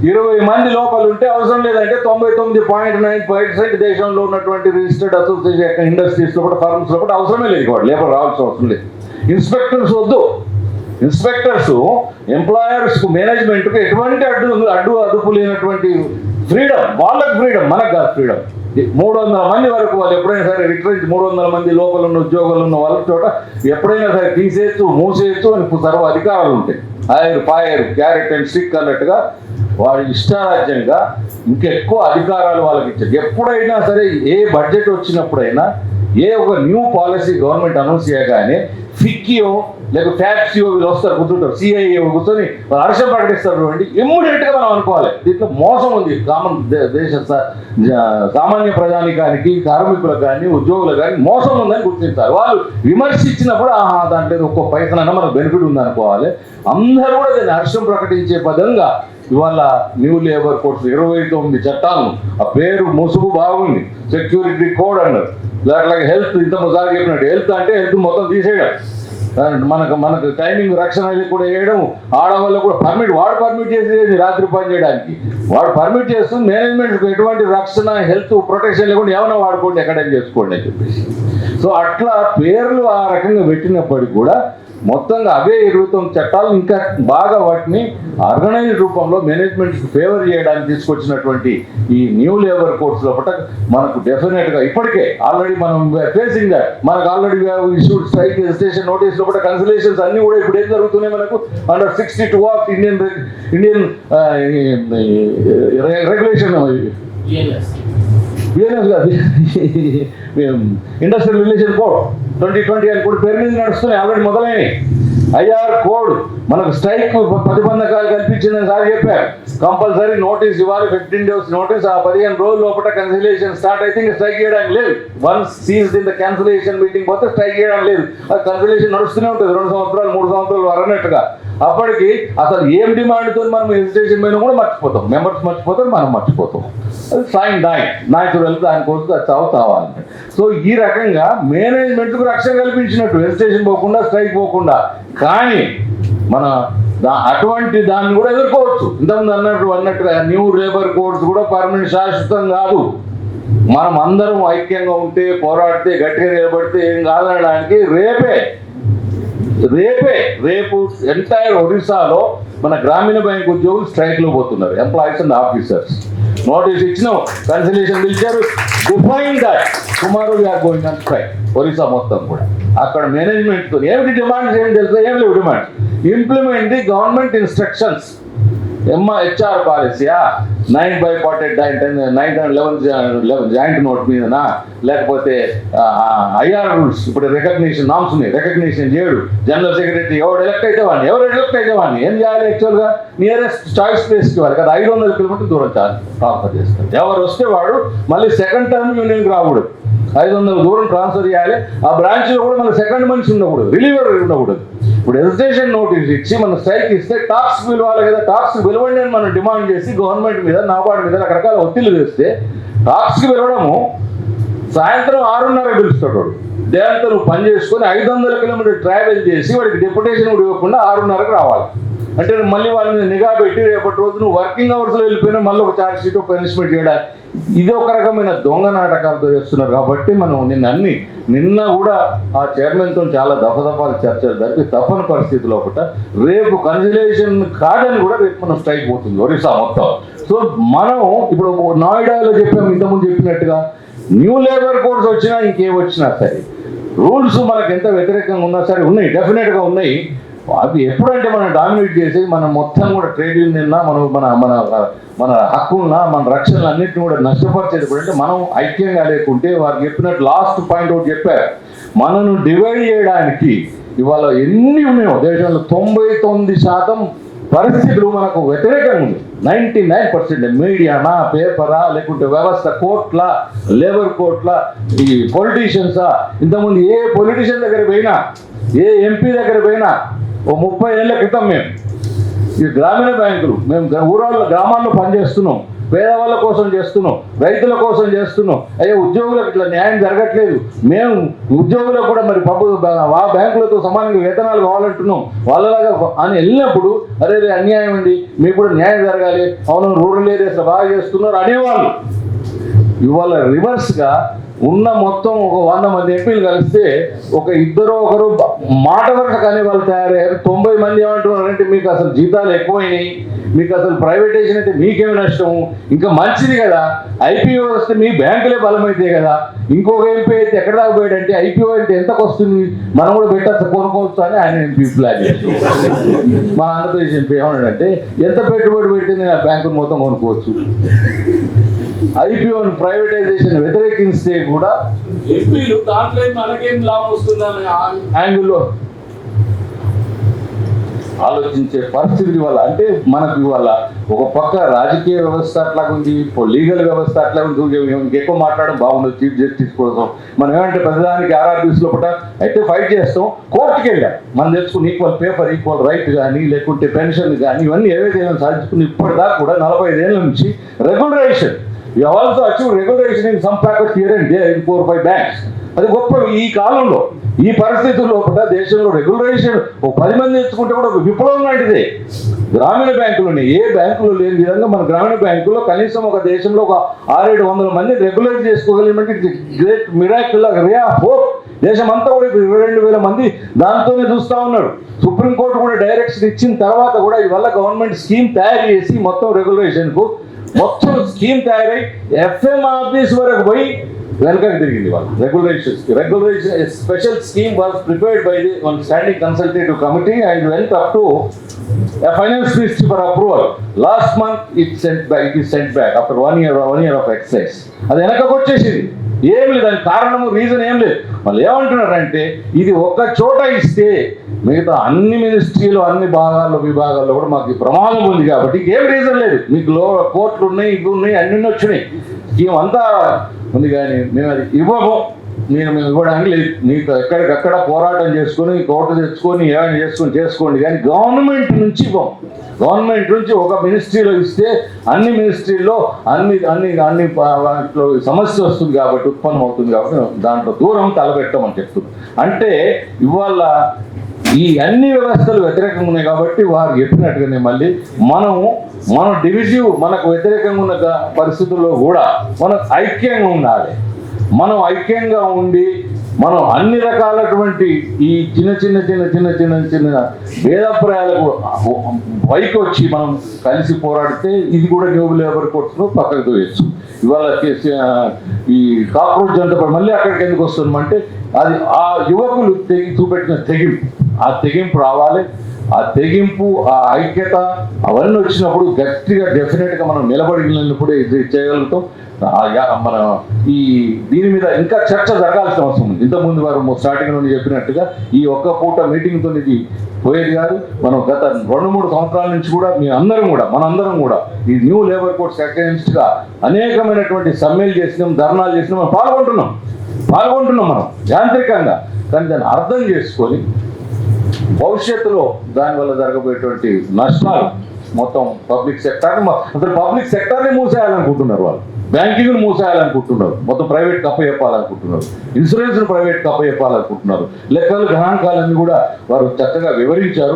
20 మంది లోపల ఉంటే అవసరం లేదంటే 99.9% దేశంలో ఉన్నటువంటి రిజిస్టర్డ్ అసోసియేషన్ ఇండస్ట్రీస్ లో కూడా, ఫర్మ్స్ లో కూడా అవసరమే లేదు. వాడు లేబర్ రావాల్సిన అవసరం లేదు. ఇన్స్పెక్టర్స్ వద్దు. ఇన్స్పెక్టర్స్ ఎంప్లాయర్స్ కు, మేనేజ్మెంట్ కు ఎటువంటి అదుపు లేనటువంటి ఫ్రీడమ్, వాళ్ళకి ఫ్రీడమ్, మనకు కాదు ఫ్రీడమ్. 300 మంది వరకు వాళ్ళు ఎప్పుడైనా సరే రిట్రెంచ్, 300 మంది లోపల ఉన్న ఉద్యోగాలు ఉన్న వాళ్ళ చోట ఎప్పుడైనా సరే తీసేయచ్చు, మూసేయచ్చు అని సర్వ అధికారాలు ఉంటాయి. ఫైర్, క్యారెట్ అండ్ స్టిక్ అన్నట్టుగా వారి ఇష్టారాజ్యంగా ఇంకెక్కువ అధికారాలు వాళ్ళకి ఇచ్చారు. ఎప్పుడైనా సరే ఏ బడ్జెట్ వచ్చినప్పుడైనా, ఏ ఒక న్యూ పాలసీ గవర్నమెంట్ అనౌన్స్ చేయగానే ఫిక్కీయో లేక ట్యాక్సీఓ వీళ్ళు వస్తారు కూర్చుంటారు, సిఐఏ కూర్చొని హర్షం ప్రకటిస్తారు అంటే ఇమ్మీడియట్గా మనం అనుకోవాలి దీంట్లో మోసం ఉంది. దేశ సామాన్య ప్రజానికానికి, కార్మికులకు కానీ, ఉద్యోగులకు కానీ మోసం ఉందని గుర్తించాలి. వాళ్ళు విమర్శించినప్పుడు ఆహా దాంట్లో ఒక్కో పైసలన్నా మనకు బెనిఫిట్ ఉందనుకోవాలి. అందరూ కూడా దాన్ని హర్షం ప్రకటించే పదంగా ఇవాళ న్యూ లేబర్ కోడ్స్ 29 చట్టాలను, ఆ పేరు ముసుగు బాగుంది, సెక్యూరిటీ కోడ్ అన్నారు. అట్లాగే హెల్త్, ఇంత ముసారి చెప్పినట్టు హెల్త్ అంటే హెల్త్ మొత్తం తీసేయడం, మనకు టైమింగ్ రక్షణ కూడా వేయడం, ఆడవాళ్ళు కూడా వాడు పర్మిట్ చేసేది రాత్రి పని చేయడానికి, వాడు పర్మిట్ చేస్తూ మేనేజ్మెంట్ ఎటువంటి రక్షణ హెల్త్ ప్రొటెక్షన్ లేకుండా ఏమైనా వాడుకోండి ఎక్కడైనా చేసుకోండి అని చెప్పేసి. సో అట్లా పేర్లు ఆ రకంగా పెట్టినప్పటికీ కూడా మొత్తంగా అవే 29 చట్టాలు ఇంకా బాగా వాటిని ఆర్గనైజ్డ్ రూపంలో మేనేజ్మెంట్ ఫేవర్ చేయడానికి తీసుకొచ్చినటువంటి ఈ న్యూ లేబర్ కోడ్స్ లోపల మనకు డెఫినెట్గా ఇప్పటికే ఆల్రెడీ మనం ఫేసింగ్ దాట్, మనకు already issued strike registration notice లోపల కన్సలేషన్స్ అన్ని కూడా ఇప్పుడు ఏం జరుగుతున్నాయి మనకు under 62 of Indian regulation industrial relation code 2020 అని కూడా పేరు మీద నడుస్తున్నాయి, ఆల్రెడీ మొదలైనవి. ఐఆర్ కోడ్ మనకు స్ట్రైక్ ప్రతిబంధకాలు కల్పించిందని సార్ చెప్పారు. కంపల్సరీ నోటీస్ ఇవ్వాలి, 15 days నోటీస్. ఆ 15 రోజుల లోపల కన్సిలేషన్ స్టార్ట్ అయితే ఇంకా స్ట్రైక్ చేయడానికి లేదు. Once seized in the cancellation meeting పోతే స్ట్రైక్ చేయడానికి లేదు. అది కన్సిలేషన్ నడుస్తూనే ఉంటుంది 2 సంవత్సరాలు 3 సంవత్సరాలు అన్నట్టుగా. అప్పటికి అసలు ఏం డిమాండ్తో మనం హెజిటేషన్ పైన కూడా మర్చిపోతాం, మెంబర్స్ మర్చిపోతారు, మనం మర్చిపోతాం. అది ఫైన్ నాయకుడు వెళ్తే దానికోసం అది చావాలి. సో ఈ రకంగా మేనేజ్మెంట్కు రక్షణ కల్పించినట్టు హెజిటేషన్ పోకుండా, స్ట్రైక్ పోకుండా. కానీ మన అటువంటి దాన్ని కూడా ఎదుర్కోవచ్చు. ఇంతకుముందు అన్నట్టుగా న్యూ లేబర్ కోడ్స్ కూడా పర్మనెంట్ శాశ్వతం కాదు. మనం అందరం ఐక్యంగా ఉంటే, పోరాడితే, గట్టిగా నిలబడితే ఏం కాదనడానికి రేపు ఎంటైర్ ఒరిస్సాలో మన గ్రామీణ బ్యాంక్ ఉద్యోగులు స్ట్రైక్లో పోతున్నారు, ఎంప్లాయీస్ అండ్ ఆఫీసర్స్. నోటీస్ ఇచ్చినాం, కన్సిలేషన్ పిలిచారు, define that tomorrow we are going on strike. Orissa మొత్తం కూడా అక్కడ మేనేజ్మెంట్తో ఏమిటి డిమాండ్స్ ఏమి తెలుసా? ఏం లేవు demands. Implement the government instructions, HR పాలసీయా 9/48 9 and 11 జాయింట్ నోట్ మీదనా, లేకపోతే ఐఆర్ రూల్స్. ఇప్పుడు రికగ్నిషన్ నామ్స్ ఉన్నాయి, రికగ్నిషన్ చేయడు. జనరల్ సెక్రటరీ ఎవరు ఎలక్ట్ అయితే వాడిని ఏం చేయాలి? యాక్చువల్గా నియరెస్ట్ చాయిస్ ప్లేస్కి వాళ్ళు కదా 500 కిలోమీటర్లు దూరం ట్రాన్స్ఫర్ చేస్తారు. ఎవరు వస్తే వాడు మళ్ళీ సెకండ్ టర్మ్ యూనియన్కి రాకూడదు, 500 దూరం ట్రాన్స్ఫర్ చేయాలి. ఆ బ్రాంచ్లో కూడా మన సెకండ్ మనిషి ఉండకూడదు, రిలీవర్ ఉండకూడదు. ఇప్పుడు హెజిటేషన్ నోటీస్ ఇచ్చి మనం స్ట్రైక్ ఇస్తే టాక్స్ పిలవాలి కదా, టాక్స్ పిలవండి అని మనం డిమాండ్ చేసి గవర్నమెంట్ మీద, నాబార్డు మీద రకరకాల ఒత్తిళ్లు వేస్తే టాక్స్కి పిలవడము సాయంత్రం 6:30 పిలుస్తాడు. దేంతో నువ్వు పని చేసుకొని 500 కిలోమీటర్ ట్రావెల్ చేసి వాడికి డెప్యుటేషన్ కూడా ఇవ్వకుండా 6:30కి రావాలి అంటే మళ్ళీ వాళ్ళని నిఘా పెట్టి రేపటి రోజు నువ్వు వర్కింగ్ అవర్స్లో వెళ్ళిపోయినా మళ్ళీ ఒక ఛార్జ్ షీట్ పనిష్మెంట్ చేయడానికి. ఇది ఒక రకమైన దొంగ నాటకాలతో చేస్తున్నారు. కాబట్టి మనం నిన్న కూడా ఆ చైర్మన్తో చాలా దఫదఫాలు చర్చలు జరిపి తప్పని పరిస్థితిలో ఒకట రేపు కన్సిలేషన్ కాదని కూడా రేపు మనం స్ట్రైక్ పోతుంది ఒరిస్సా మొత్తం. సో మనం ఇప్పుడు నోయిడాలో చెప్పాము, ఇంతకుముందు చెప్పినట్టుగా న్యూ లేబర్ కోడ్స్ వచ్చినా ఇంకేం వచ్చినా సరే, రూల్స్ మనకు ఎంత వ్యతిరేకంగా ఉన్నా సరే ఉన్నాయి, డెఫినెట్గా ఉన్నాయి. అవి ఎప్పుడంటే మనం డామినేట్ చేసి మనం మొత్తం కూడా ట్రేడ్ యూనియన్ మన హక్కులన, మన రక్షణలు అన్నింటినీ కూడా నష్టపరిచేది ఎప్పుడంటే మనం ఐక్యంగా లేకుంటే. వారు చెప్పినట్టు లాస్ట్ పాయింట్ ఒకటి చెప్పారు, మనను డివైడ్ చేయడానికి ఇవాళ ఎన్ని ఉన్నాయో దేశంలో 99% పరిస్థితులు మనకు వ్యతిరేకంగా ఉంది. 99% మీడియానా, పేపరా, లేకుంటే వ్యవస్థ, కోర్టుల, లేబర్ కోర్టుల, ఈ పొలిటీషియన్సా. ఇంతకుముందు ఏ పొలిటీషియన్ దగ్గర పోయినా, ఏ ఎంపీ దగ్గర పోయినా, 30 ఏళ్ల క్రితం మేము ఈ గ్రామీణ బ్యాంకులు మేము గ్రామాల్లో పనిచేస్తున్నాం, పేదవాళ్ళ కోసం చేస్తున్నాం, రైతుల కోసం చేస్తున్నాం. అయ్యే ఉద్యోగులకు ఇట్లా న్యాయం జరగట్లేదు, మేము ఉద్యోగులకు కూడా మరి ఆ బ్యాంకులతో సమానంగా వేతనాలు కావాలంటున్నాం వాళ్ళలాగా అని వెళ్ళినప్పుడు అరే అన్యాయం అండి, మీకు కూడా న్యాయం జరగాలి, అవును రూరల్ ఏరియాస్లో బాగా చేస్తున్నారు అనేవాళ్ళు. ఇవాళ రివర్స్గా ఉన్న మొత్తం ఒక 100 మంది ఎంపీలు కలిస్తే ఒక ఒకరు మాట వరకు కానీ వాళ్ళు తయారయ్యారు. 90 మంది ఏమంటున్నారంటే మీకు అసలు జీతాలు ఎక్కువైనాయి, మీకు అసలు ప్రైవేటైజేషన్ అయితే మీకేమి నష్టము, ఇంకా మంచిది కదా ఐపీఓ వస్తే మీ బ్యాంకులే బలమైతే కదా. ఇంకొక ఎంపీ అయితే ఎక్కడ దాకా పోయాడంటే ఐపీఓ అంటే ఎంతకు వస్తుంది, మనం కూడా పెట్టచ్చు కొనుక్కోవచ్చు అని ఆయన ఎంపీ ప్లాన్ చేస్తాం. మా ఆంధ్రప్రదేశ్ ఎంపీ ఏమన్నాడంటే ఎంత పెట్టుబడి పెడితే నేను ఆ బ్యాంకును మొత్తం కొనుక్కోవచ్చు. ఐపీఓ ప్రైవేటైజేషన్ వ్యతిరేకిస్తే కూడా ఎంపీలు దాంట్లో మనకేం లాభం వస్తుందని యాంగిల్లో ఆలోచించే పరిస్థితి వల్ల, అంటే మనకు ఇవాళ ఒక పక్క రాజకీయ వ్యవస్థ అట్లా ఉంది, లీగల్ వ్యవస్థ అట్లా ఉంది. ఇంకెక్కువ మాట్లాడడం బాగుండదు చీఫ్ జస్టిస్ కోసం. మనం ఏమంటే ప్రతిదానికి ఆర్ఆర్బీస్లో కూడా అయితే ఫైట్ చేస్తాం, కోర్టుకి వెళ్ళాం. మనం తెచ్చుకుని ఈక్వల్ పేపర్, ఈక్వల్ రైట్ కానీ, లేకుంటే పెన్షన్ కానీ, ఇవన్నీ ఏవైతే సాధించుకుని ఇప్పటిదాకా కూడా 45 ఏళ్ళ నుంచి regularisation. We also achieved regulation in some packets here and there in 4 or 5 banks. అది గొప్ప. ఈ కాలంలో ఈ పరిస్థితుల్లో కూడా దేశంలో రెగ్యులరైజేషన్ 10 మంది తెచ్చుకుంటే కూడా ఒక విప్లవం లాంటిదే. గ్రామీణ బ్యాంకులు ఏ బ్యాంకులో లేని విధంగా మన గ్రామీణ బ్యాంకుల్లో కనీసం ఒక దేశంలో ఒక 600-700 మంది రెగ్యులైజ్ చేసుకోగలిగినట్టు great miracle, ray of hope. దేశం అంతా కూడా 22,000 మంది దాంతోనే చూస్తూ ఉన్నారు. సుప్రీంకోర్టు కూడా డైరెక్షన్ ఇచ్చిన తర్వాత కూడా ఇవల్ల గవర్నమెంట్ స్కీమ్ తయారు చేసి మొత్తం రెగ్యులరైజేషన్కు మొత్తం స్కీమ్ తయారై ఎఫ్ఎం ఆఫీస్ వరకు పోయి వెనకకి తిరిగింది వాళ్ళు. Regularisation special scheme was prepared by the one standing consultative committee and went up to finance ministry for approval. Last month it is sent back after 1 year of exercise. అది వెనకకు వచ్చేసింది. ఏం లేదు, దానికి కారణము రీజన్ ఏం లేదు. వాళ్ళు ఏమంటున్నారంటే ఇది ఒక్క చోట ఇస్తే మిగతా అన్ని మినిస్ట్రీలు, అన్ని విభాగాల్లో కూడా మాకు ప్రమాదం ఉంది కాబట్టి ఏం రీజన్ లేదు. మీకు కోర్టులు ఉన్నాయి, ఇవి ఉన్నాయి, అన్ని వచ్చినాయి, స్కీమ్ అంతా ఉంది, కానీ మేము అది ఇవ్వము, మేము ఇవ్వడానికి లేదు. మీకు ఎక్కడికక్కడ పోరాటం చేసుకొని కోర్టు తెచ్చుకొని ఏమైనా చేసుకోండి, కానీ గవర్నమెంట్ నుంచి ఇవ్వం. గవర్నమెంట్ నుంచి ఒక మినిస్ట్రీలో ఇస్తే అన్ని మినిస్ట్రీల్లో అన్ని సమస్య వస్తుంది కాబట్టి, ఉత్పన్నం అవుతుంది కాబట్టి దాంట్లో దూరం తలపెట్టమని చెప్తుంది. అంటే ఇవాళ ఈ అన్ని వ్యవస్థలు వ్యతిరేకంగా ఉన్నాయి కాబట్టి వారు చెప్పినట్టుగానే మళ్ళీ మనం డివిజివ్, మనకు వ్యతిరేకంగా ఉన్న పరిస్థితుల్లో కూడా మనం ఐక్యంగా ఉండాలి. మనం ఐక్యంగా ఉండి మనం అన్ని రకాలటువంటి ఈ చిన్న భేదాభిప్రాయాలకు పైకి వచ్చి మనం కలిసి పోరాడితే ఇది కూడా న్యూ లేబర్ కోర్ట్స్లో పక్కకు తోయచ్చు. ఇవాళ ఈ కాక్రోచ్ జనతా మళ్ళీ అక్కడికి ఎందుకు వస్తున్నామంటే అది ఆ యువకులు చూపెట్టిన తెగింపు రావాలి. ఆ తెగింపు, ఆ ఐక్యత అవన్నీ వచ్చినప్పుడు గట్టిగా డెఫినెట్గా మనం నిలబడినప్పుడు ఇది చేయగలుగుతాం. మన దీని మీద ఇంకా చర్చ జరగాల్సిన అవసరం ఉంది. ఇంతకుముందు వారు స్టార్టింగ్ నుండి చెప్పినట్టుగా ఈ ఒక్క పూట మీటింగ్తో ఇది పోయేది కాదు. మనం గత 2-3 సంవత్సరాల నుంచి కూడా మనందరం కూడా ఈ న్యూ లేబర్ కోడ్స్ అగెయిన్స్ట్గా అనేకమైనటువంటి సమ్మెలు చేసినాం, ధర్నాలు చేసినాం, మనం పాల్గొంటున్నాం మనం యాంత్రికంగా. కానీ దాన్ని అర్థం చేసుకొని భవిష్యత్తులో దానివల్ల జరగబోయేటువంటి నష్టాలు మొత్తం పబ్లిక్ సెక్టార్ని మూసేయాలనుకుంటున్నారు వాళ్ళు. బ్యాంకింగ్ను మూసేయాలనుకుంటున్నారు, మొత్తం ప్రైవేట్ కప్పచెప్పాలనుకుంటున్నారు, ఇన్సూరెన్స్ను ప్రైవేట్ కప్పచెప్పాలనుకుంటున్నారు. లెక్కలు గణాంకాలన్నీ కూడా వారు చక్కగా వివరించారు.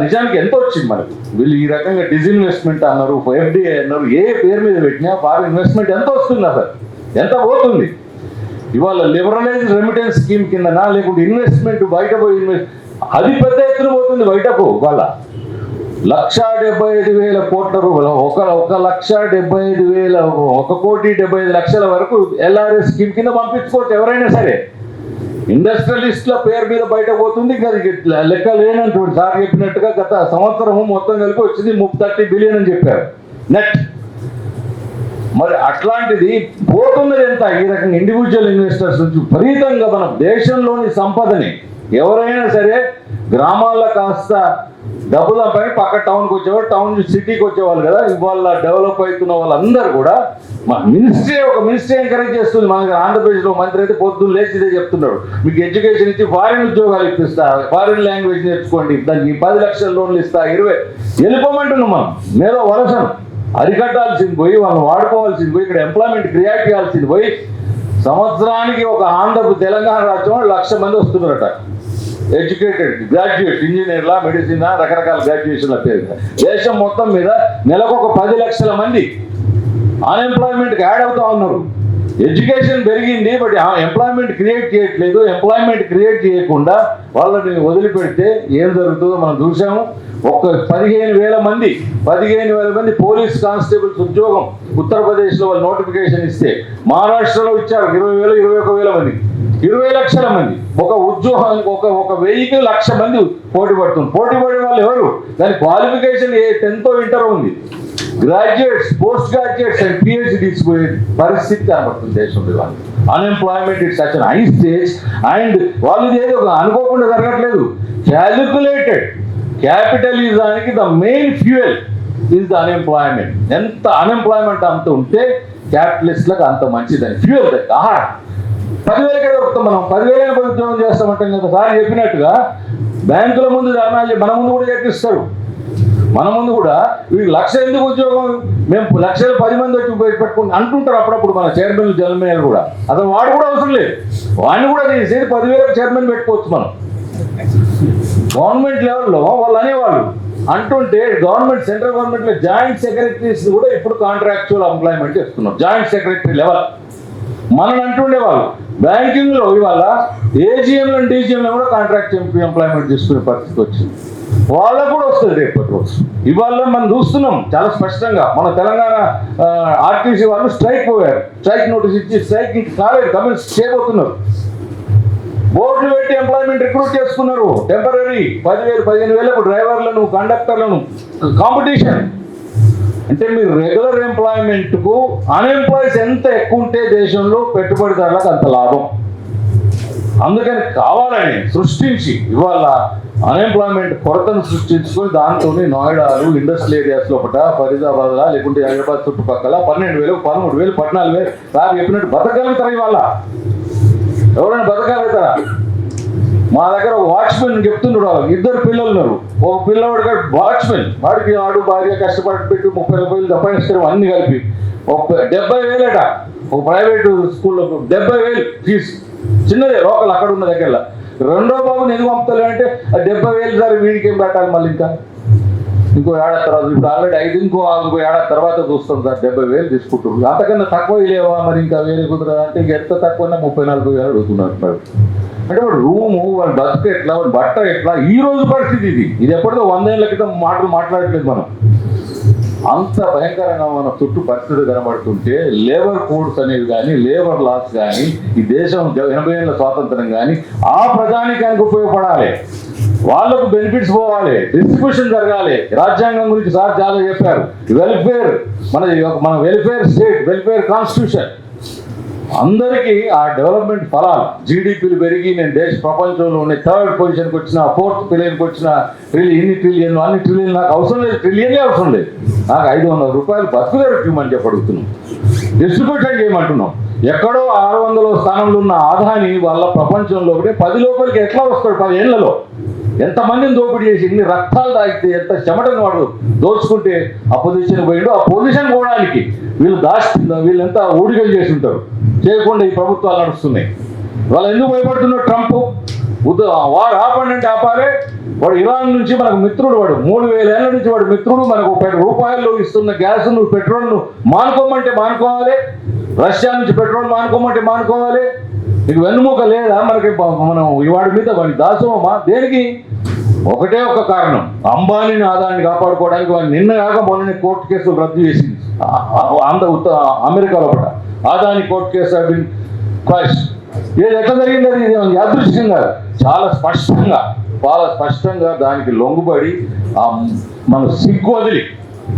నిజానికి ఎంత వచ్చింది మనకు. వీళ్ళు ఈ రకంగా డిజిన్వెస్ట్మెంట్ అన్నారు, ఎఫ్డిఐ అన్నారు, ఏ పేరు మీద పెట్టినా ఫారెన్ ఇన్వెస్ట్మెంట్ ఎంత వస్తుంది, అసలు ఎంత పోతుంది. ఇవాళ లిబరలైజ్ రెమిటెన్స్ స్కీమ్ కిందనా, లేకుంటే ఇన్వెస్ట్మెంట్ బయట పోయి అది పెద్ద ఎత్తున పోతుంది బయటకు. వాళ్ళ 1,75,000 కోట్ల రూపాయలు, 1,75,000, 1,75,00,000 వరకు LRS స్కీమ్ కింద పంపించుకోవచ్చు ఎవరైనా సరే. ఇండస్ట్రియలిస్ట్ల పేరు మీద బయట పోతుంది. లెక్క లేనటువంటి సార్ చెప్పినట్టుగా గత సంవత్సరం మొత్తం కలిపి వచ్చింది 30 బిలియన్ అని చెప్పారు నెట్. మరి అట్లాంటిది పోతున్నది ఎంత? ఈ రకంగా ఇండివిజువల్ ఇన్వెస్టర్స్ నుంచి విపరీతంగా మన దేశంలోని సంపదని ఎవరైనా సరే గ్రామాల్లో కాస్త డబ్బుల పైన పక్క టౌన్కి వచ్చేవాళ్ళు, టౌన్ సిటీకి వచ్చేవాళ్ళు కదా. ఇవాళ డెవలప్ అవుతున్న వాళ్ళందరూ కూడా ఒక మినిస్ట్రీ ఎంకరేజ్ చేస్తుంది. మనకి ఆంధ్రప్రదేశ్లో మంత్రి అయితే పొద్దున్న లేచి ఇదే చెప్తున్నాడు, మీకు ఎడ్యుకేషన్ ఇచ్చి ఫారిన్ ఉద్యోగాలు ఇప్పిస్తా, ఫారిన్ లాంగ్వేజ్ నేర్చుకోండి, దానికి 10 లక్షల లోన్లు ఇస్తా, 20 వెళ్ళిపోమంటున్నాం. మనం నేలో వలసను అరికట్టాల్సింది పోయి, వాళ్ళని వాడుకోవాల్సింది పోయి, ఇక్కడ ఎంప్లాయ్మెంట్ క్రియేట్ చేయాల్సింది పోయి, సంవత్సరానికి ఒక తెలంగాణ రాష్ట్రంలో 1,00,000 మంది వస్తున్నారట. ఎడ్యుకేటెడ్ గ్రాడ్యుయేట్, ఇంజనీర్లా, మెడిసిన్, రకరకాల గ్రాడ్యుయేషన్ల పేరు. దేశం మొత్తం మీద నెలకు ఒక 10 లక్షల మంది అన్ఎంప్లాయ్మెంట్కి యాడ్ అవుతా ఉన్నారు. ఎడ్యుకేషన్ పెరిగింది, బట్ ఎంప్లాయ్మెంట్ క్రియేట్ చేయట్లేదు. ఎంప్లాయ్మెంట్ క్రియేట్ చేయకుండా వాళ్ళని వదిలిపెడితే ఏం జరుగుతుందో మనం చూసాము. ఒక 15,000 మంది పోలీస్ కానిస్టేబుల్స్ ఉద్యోగం ఉత్తరప్రదేశ్లో వాళ్ళు నోటిఫికేషన్ ఇస్తే, మహారాష్ట్రలో ఇచ్చారు 20,000, 21,000 మంది, 20 లక్షల మంది. ఒక ఉద్యోగానికి ఒక 1,000 మంది పోటీ పడే వాళ్ళు ఎవరు? దాని క్వాలిఫికేషన్ 10th ఇంటర్ ఉంది. Graduates, post graduates and PhDs పోయే పరిస్థితి కనబడుతుంది దేశంలో. వాళ్ళు unemployment it's such an high stage. And వాళ్ళు ఏదో అనుకోకుండా జరగట్లేదు, క్యాపిటలిజానికి the main fuel is the unemployment. ఎంత అన్ఎంప్లాయ్మెంట్ అంత ఉంటే క్యాపిటలిస్ట్లకు అంత మంచిదని ఫ్యూయల్ ఆహారం. 10,000 దొరుకుతాం మనం, 10,000 ఉద్యోగం చేస్తామంటాం కదా. సార్ చెప్పినట్టుగా బ్యాంకుల ముందు ధర్నాలు మన ముందు కూడా చేపిస్తారు. మన ముందు కూడా వీళ్ళు 1,00,000 ఎందుకు ఉద్యోగం, మేము లక్షలు 10 మంది వచ్చి పెట్టుకుని అంటుంటారు అప్పుడప్పుడు మన చైర్మన్ జనరల్ మేనేజర్ కూడా. అసలు వాడు కూడా అవసరం లేదు, వాడిని కూడా తీసేది 10,000 చైర్మన్ పెట్టుకోవచ్చు మనం. గవర్నమెంట్ లెవెల్లో వాళ్ళు అనేవాళ్ళు అంటుంటే గవర్నమెంట్ సెంట్రల్ గవర్నమెంట్లో జాయింట్ సెక్రటరీస్ కూడా ఇప్పుడు కాంట్రాక్చువల్ ఎంప్లాయ్మెంట్ చేస్తున్నారు. జాయింట్ సెక్రటరీ లెవెల్ మనని అంటుండేవాళ్ళు. బ్యాంకింగ్లో ఇవాళ ఏజీఎంలో డీజీఎంలో కూడా కాంట్రాక్ట్ ఎంప్లాయ్మెంట్ తీసుకునే పరిస్థితి వచ్చింది. వాళ్ళకు కూడా వస్తుంది రేపటి రోజు. ఇవాళ మనం చూస్తున్నాం చాలా స్పష్టంగా. మన తెలంగాణ ఆర్టీసీ వాళ్ళు స్ట్రైక్ పోయారు, స్ట్రైక్ నోటీస్ ఇచ్చి స్ట్రైక్ ఇంక కాలేదు, కమెంట్స్ చేయబోతున్నారు. బోర్డులు పెట్టి ఎంప్లాయ్మెంట్ రిక్రూట్ చేసుకున్నారు. టెంపరీ 10,000 15,000 డ్రైవర్లను కండక్టర్లను కాంపిటీషన్. అంటే మీరు రెగ్యులర్ ఎంప్లాయ్మెంట్కు అన్ఎంప్లాయీస్ ఎంత ఎక్కువ ఉంటే దేశంలో పెట్టుబడిదారులకు అంత లాభం. అందుకని కావాలని సృష్టించి ఇవాళ అన్ఎంప్లాయ్మెంట్ కొరతను సృష్టించుకొని దాంతో నోయిడాలు ఇండస్ట్రియల్ ఏరియాస్ లోపల ఫరీదాబాద్లా లేకుంటే హైదరాబాద్ చుట్టుపక్కల 12,000 13,000 14,000 సార్ చెప్పినట్టు బతకగలుగుతారు. ఇవాళ ఎవరైనా బతకగలుగుతారా? మా దగ్గర ఒక వాచ్మెన్ చెప్తున్నాడు, 2 పిల్లలు ఉన్నారు. ఒక పిల్లవాడు వాచ్మెన్, వాడికి వాడు భార్య కష్టపడి పెట్టి 30 రూపాయలు సంపాదిస్తారు అన్ని కలిపి 70,000 అట. ఒక ప్రైవేటు స్కూల్లో 70,000 ఫీజు, చిన్నదే లోకల్ అక్కడ ఉన్న దగ్గర. రెండో బాబుని ఎందుకు పంపుతారు అంటే 70,000 సార్ వీడికి ఏం పెట్టాలి, మళ్ళీ ఇంకా ఇంకో ఏడాది తర్వాత, ఇప్పుడు ఆల్రెడీ 5 ఇంకో ఏడాది తర్వాత చూస్తాం సార్ 70,000 తీసుకుంటున్నారు. అంతకన్నా తక్కువ లేవా మరి ఇంకా వేరే కుదరదు అంటే ఎంత తక్కువ 30-40,000 అడుగుతున్నారు. అంటే వాడు రూము, వాడు బతుకు ఎట్లా, వాడు బట్ట ఎట్లా, ఈ రోజు పరిస్థితి ఇది ఎప్పటిదో 100 ఏళ్ల క్రితం మాట్లాడట్లేదు మనం. అంత భయంకరంగా మన చుట్టూ పరిస్థితులు కనబడుతుంటే లేబర్ కోడ్స్ అనేవి కానీ లేబర్ లాస్ కానీ ఈ దేశం 80 ఏళ్ళ స్వాతంత్రం కానీ ఆ ప్రజానికానికి ఉపయోగపడాలి, వాళ్ళకు బెనిఫిట్స్ పోవాలి, డిస్ట్రిబ్యూషన్ జరగాలి. రాజ్యాంగం గురించి సార్ చాలా చెప్పారు. వెల్ఫేర్ మన వెల్ఫేర్ స్టేట్, వెల్ఫేర్ కాన్స్టిట్యూషన్, అందరికీ ఆ డెవలప్మెంట్ ఫలాలు. జీడిపిలు పెరిగి నేను ప్రపంచంలో ఉన్న 3rd పొజిషన్కి వచ్చిన, 4th పిల్లలకి వచ్చిన, ఇన్ని ట్రిలియన్లు అన్ని ట్రిలియన్లు నాకు అవసరం లేదు, ట్రిలియన్లే అవసరం లేదు. నాకు 500 రూపాయలు బతుకుదేరు ఇవ్వమని చెప్పి అడుగుతున్నాం, డిస్ట్రిబ్యూషన్ చేయమంటున్నాం. ఎక్కడో 600వ స్థానంలో ఉన్న ఆదాని వాళ్ళ ప్రపంచంలో 10 లోపలికి ఎట్లా వస్తాడు? 10 ఏళ్లలో ఎంతమందిని దోపిడీ చేసి ఎన్ని రక్తాలు తాగితే ఎంత చెమటని వాడు దోచుకుంటే ఆ పొజిషన్ పోయిండు. ఆ పొజిషన్ పోవడానికి వీళ్ళు ఎంత ఊడిగలు చేసి ఉంటారు, చేయకుండా ఈ ప్రభుత్వాలు నడుస్తున్నాయి. వాళ్ళు ఎందుకు భయపడుతున్నారు? ట్రంప్ వాడు ఆపండి అంటే ఆపాలి. వాడు ఇరాన్ నుంచి మనకు మిత్రుడు, వాడు 3,000 ఏళ్ల నుంచి వాడు మిత్రుడు. మనకు 10 రూపాయలు ఇస్తున్న గ్యాస్ పెట్రోల్ను మానుకోమంటే మానుకోవాలి, రష్యా నుంచి పెట్రోల్ మానుకోమంటే మానుకోవాలి. నీకు వెన్నుముక లేదా? మనకి మనం వాడి మీద వాడి దాసోమా దేనికి? ఒకటే ఒక కారణం, అంబానీని ఆదాయాన్ని కాపాడుకోవడానికి. వాడిని నిన్న కాక మొన్న కోర్టు కేసులు రద్దు చేసింది అమెరికాలో కూడా. ఆదాని కోర్టు కేసు ఏది ఎట్లా జరిగింది? అది యాదృశ్యం కాదు, చాలా స్పష్టంగా దానికి లొంగుబడి మన సిగ్గు వదిలి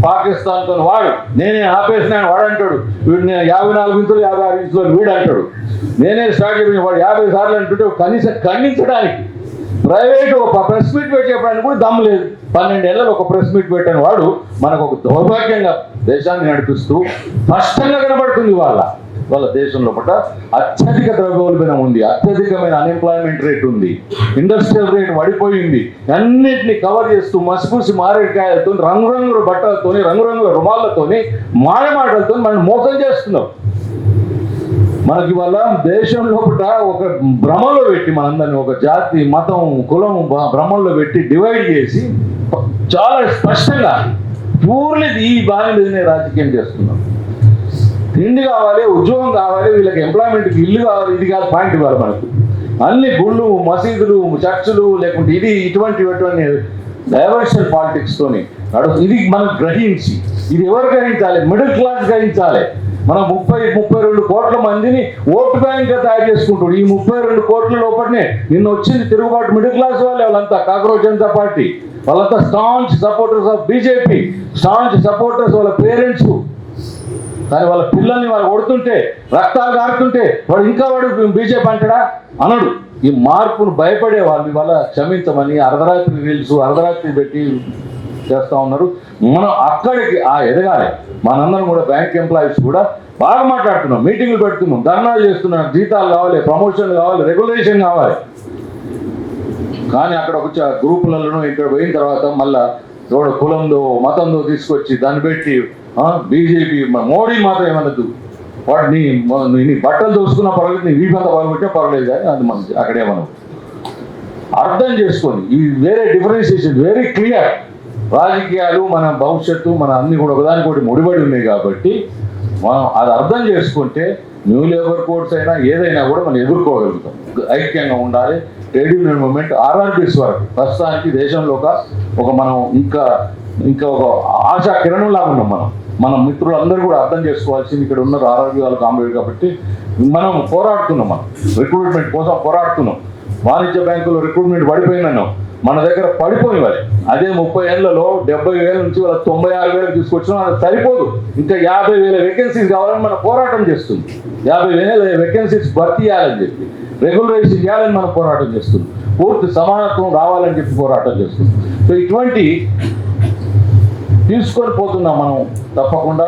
పాకిస్తాన్తో వాడు నేనే ఆపేసినాను వాడు అంటాడు. వీడు నేను 54 ఇంచులు 56 ఇంచులు వీడు అంటాడు. నేనే స్టార్ట్ చేసిన వాడు 50 సార్లు అంటుంటే కనీసం ఖండించడానికి ప్రైవేటు ఒక ప్రెస్ మీట్ పెట్టేయడానికి కూడా దమ్ము లేదు. 12 ఏళ్ళలో ఒక ప్రెస్ మీట్ పెట్టిన వాడు మనకు ఒక దౌర్భాగ్యంగా దేశాన్ని నడిపిస్తూ స్పష్టంగా కనబడుతుంది. వాళ్ళ దేశంలో పట్ల అత్యధిక ద్రవ్యోల్బణం ఉంది, అత్యధికమైన అన్ఎంప్లాయ్మెంట్ రేట్ ఉంది, ఇండస్ట్రియల్ రేట్ పడిపోయింది. అన్నిటిని కవర్ చేస్తూ మసిపూసి మారేడుకాయలతో, రంగురంగుల బట్టలతో, రంగురంగుల రుమాలతో, మాటలతో మనం మోసం చేస్తున్నాం. మనకి వల్ల దేశం లోపల ఒక భ్రమంలో పెట్టి మనందరినీ ఒక జాతి, మతం, కులం భ్రమంలో పెట్టి డివైడ్ చేసి చాలా స్పష్టంగా ప్యూర్లీ ఈ బాని మీదనే రాజకీయం చేస్తున్నాం. తిండి కావాలి, ఉద్యోగం కావాలి, వీళ్ళకి ఎంప్లాయ్మెంట్కి ఇల్లు కావాలి, ఇది కాదు పాయింట్. ఇవ్వాలి మనకు అన్ని గుళ్ళు, మసీదులు, చర్చులు లేకుంటే ఇటువంటి డైవర్షన్ పాలిటిక్స్తోని ఇది మనం గ్రహించి, ఇది ఎవరు గ్రహించాలి? మిడిల్ క్లాస్ గ్రహించాలి. మనం 32 కోట్ల మందిని ఓటు బ్యాంక్గా తయారు చేసుకుంటాడు. ఈ 32 కోట్ల లోపలనే నిన్న వచ్చింది తిరుగుబాటు మిడిల్ క్లాస్ వాళ్ళంతా కాక్రోచ్ జనతా పార్టీ, వాళ్ళంతా staunch supporters of BJP, staunch supporters వాళ్ళ పేరెంట్స్. కానీ వాళ్ళ పిల్లల్ని వాళ్ళు కొడుతుంటే, రక్తాలు కారుతుంటే వాడు బీజేపీ అంటాడా? అనడు. ఈ మార్పును భయపడే వాళ్ళు ఇవాళ క్షమించమని అర్ధరాత్రి రీల్స్ అర్ధరాత్రి పెట్టి చేస్తూ ఉన్నారు. మనం అక్కడికి ఎదగాలి. మనందరం కూడా బ్యాంక్ ఎంప్లాయీస్ కూడా బాగా మాట్లాడుతున్నాం, మీటింగ్లు పెడుతున్నాం, ధర్నాలు చేస్తున్నాం, జీతాలు కావాలి, ప్రమోషన్లు కావాలి, రెగ్యులేషన్ కావాలి. కానీ అక్కడ వచ్చి గ్రూపులలో ఇక్కడ పోయిన తర్వాత మళ్ళా కులందో మతందో తీసుకొచ్చి దాన్ని పెట్టి బీజేపీ మోడీ మాత్రం ఏమనద్దు, వాడు నీ బట్టలు దోసుకున్న పర్వాలేదు, నీ వీపంతా పగలగొట్టే పర్వాలేదు, కానీ అది మనం అక్కడే మనం అర్థం చేసుకొని ఈ వేరే డిఫరెన్షియేషన్ వెరీ క్లియర్. రాజకీయాలు మన భవిష్యత్తు మన అన్ని కూడా ఒకదానికొకటి ముడిపడి ఉన్నాయి కాబట్టి మనం అది అర్థం చేసుకుంటే న్యూ లేబర్ కోడ్స్ అయినా ఏదైనా కూడా మనం ఎదుర్కోగలుగుతాం. ఐక్యంగా ఉండాలి. ట్రేడ్ యూనియన్ మూవ్మెంట్ ఆర్ఆర్బీస్ వరకు ప్రస్తుతానికి దేశంలో ఒక మనం ఇంకా ఒక ఆశా కిరణం లాగా ఉన్నాం. మన మిత్రులందరూ కూడా అర్థం చేసుకోవాల్సింది ఇక్కడ ఉన్నారు ఆర్ఆర్బీ వాళ్ళు కాంపిటేట్ కాబట్టి మనం పోరాడుతున్నాం. మనం రిక్రూట్మెంట్ కోసం పోరాడుతున్నాం. వాణిజ్య బ్యాంకులో రిక్రూట్మెంట్ పడిపోయిందన్నాం, మన దగ్గర పడిపోయినాయి. అదే 30 ఏళ్లలో 70,000 నుంచి వాళ్ళ 96,000 తీసుకొచ్చినా అది సరిపోదు. ఇంకా 50,000 వేకెన్సీస్ కావాలని మనం పోరాటం చేస్తుంది. 50,000 వేకెన్సీస్ భర్తీ చేయాలని చెప్పి, రెగ్యులరైజేషన్ చేయాలని మనం పోరాటం చేస్తుంది. పూర్తి సమానత్వం రావాలని చెప్పి పోరాటం చేస్తుంది. సో ఇటువంటి తీసుకొని పోతున్నాం మనం. తప్పకుండా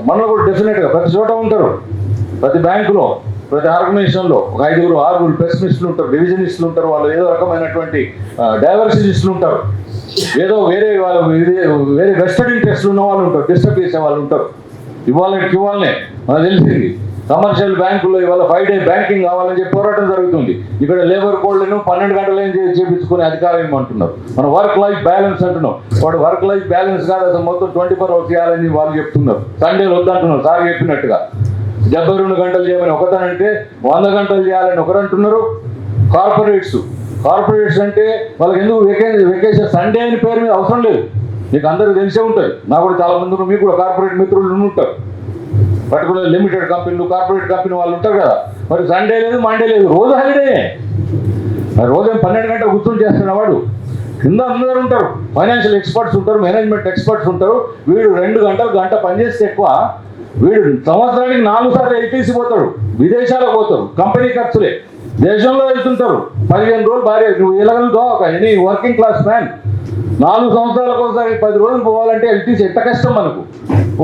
మనలో కూడా డెఫినెట్గా ప్రతి చోట ఉంటారు, ప్రతి బ్యాంకులో ప్రతి ఆర్గనైజేషన్లో ఒక 5-6 పెసిమిస్టులు ఉంటారు, డివిజనిస్టులు ఉంటారు, వాళ్ళు ఏదో రకమైనటువంటి డైవర్సిటీస్టులు ఉంటారు, ఏదో వేరే వెస్టెడ్ ఇంట్రెస్ట్లు ఉన్న వాళ్ళు ఉంటారు, డిస్టర్బ్ చేసే వాళ్ళు ఉంటారు. ఇవాళనే మనకు తెలిసింది కమర్షియల్ బ్యాంకుల్లో ఇవాళ 5 డే బ్యాంకింగ్ కావాలని చెప్పి పోరాటం జరుగుతుంది. ఇక్కడ లేబర్ కోడ్లను 12 గంటలు ఏం చేపించుకునే అధికారం ఏమంటున్నారు. మనం వర్క్ లైఫ్ బ్యాలెన్స్ అంటున్నాం. వాడు వర్క్ లైఫ్ బ్యాలెన్స్ కాదు, అసలు మొత్తం 24 hours చేయాలని వాళ్ళు చెప్తున్నారు. సండేలు వద్దంటున్నారు. సార్ చెప్పినట్టుగా 72 గంటలు చేయమని ఒకతనంటే 100 గంటలు చేయాలని ఒకరంటున్నారు. కార్పొరేట్స్ అంటే వాళ్ళకి ఎందుకు వెకేషన్ సండే అని పేరు మీద అవసరం లేదు. మీకు అందరికీ తెలిసే ఉంటుంది. నాకు కూడా చాలా మంది మీకు కూడా కార్పొరేట్ మిత్రులు ఉంటారు. పర్టికులర్ లిమిటెడ్ కంపెనీలు కార్పొరేట్ కంపెనీ వాళ్ళు ఉంటారు కదా. మరి సండే లేదు, మండే లేదు, రోజు హాలిడే. మరి రోజు 12 గంటలు కూర్చొని చేస్తున్న వాడు కింద అందరూ ఉంటారు. ఫైనాన్షియల్ ఎక్స్పర్ట్స్ ఉంటారు, మేనేజ్మెంట్ ఎక్స్పర్ట్స్ ఉంటారు. వీడు 2 గంట పనిచేస్తే ఎక్కువ. వీడు సంవత్సరానికి 4 సార్లు ఎల్టీసీ పోతాడు, విదేశాలకు పోతారు, కంపెనీ ఖర్చులే. దేశంలో వెళ్తుంటారు 15 రోజులు భార్య. నువ్వు వెళ్ళగలుగుతావు ఒక ఎనీ వర్కింగ్ క్లాస్ మ్యాన్? 4 సంవత్సరాలకు ఒకసారి 10 రోజులు పోవాలంటే ఎల్టీసీ ఎంత కష్టం మనకు.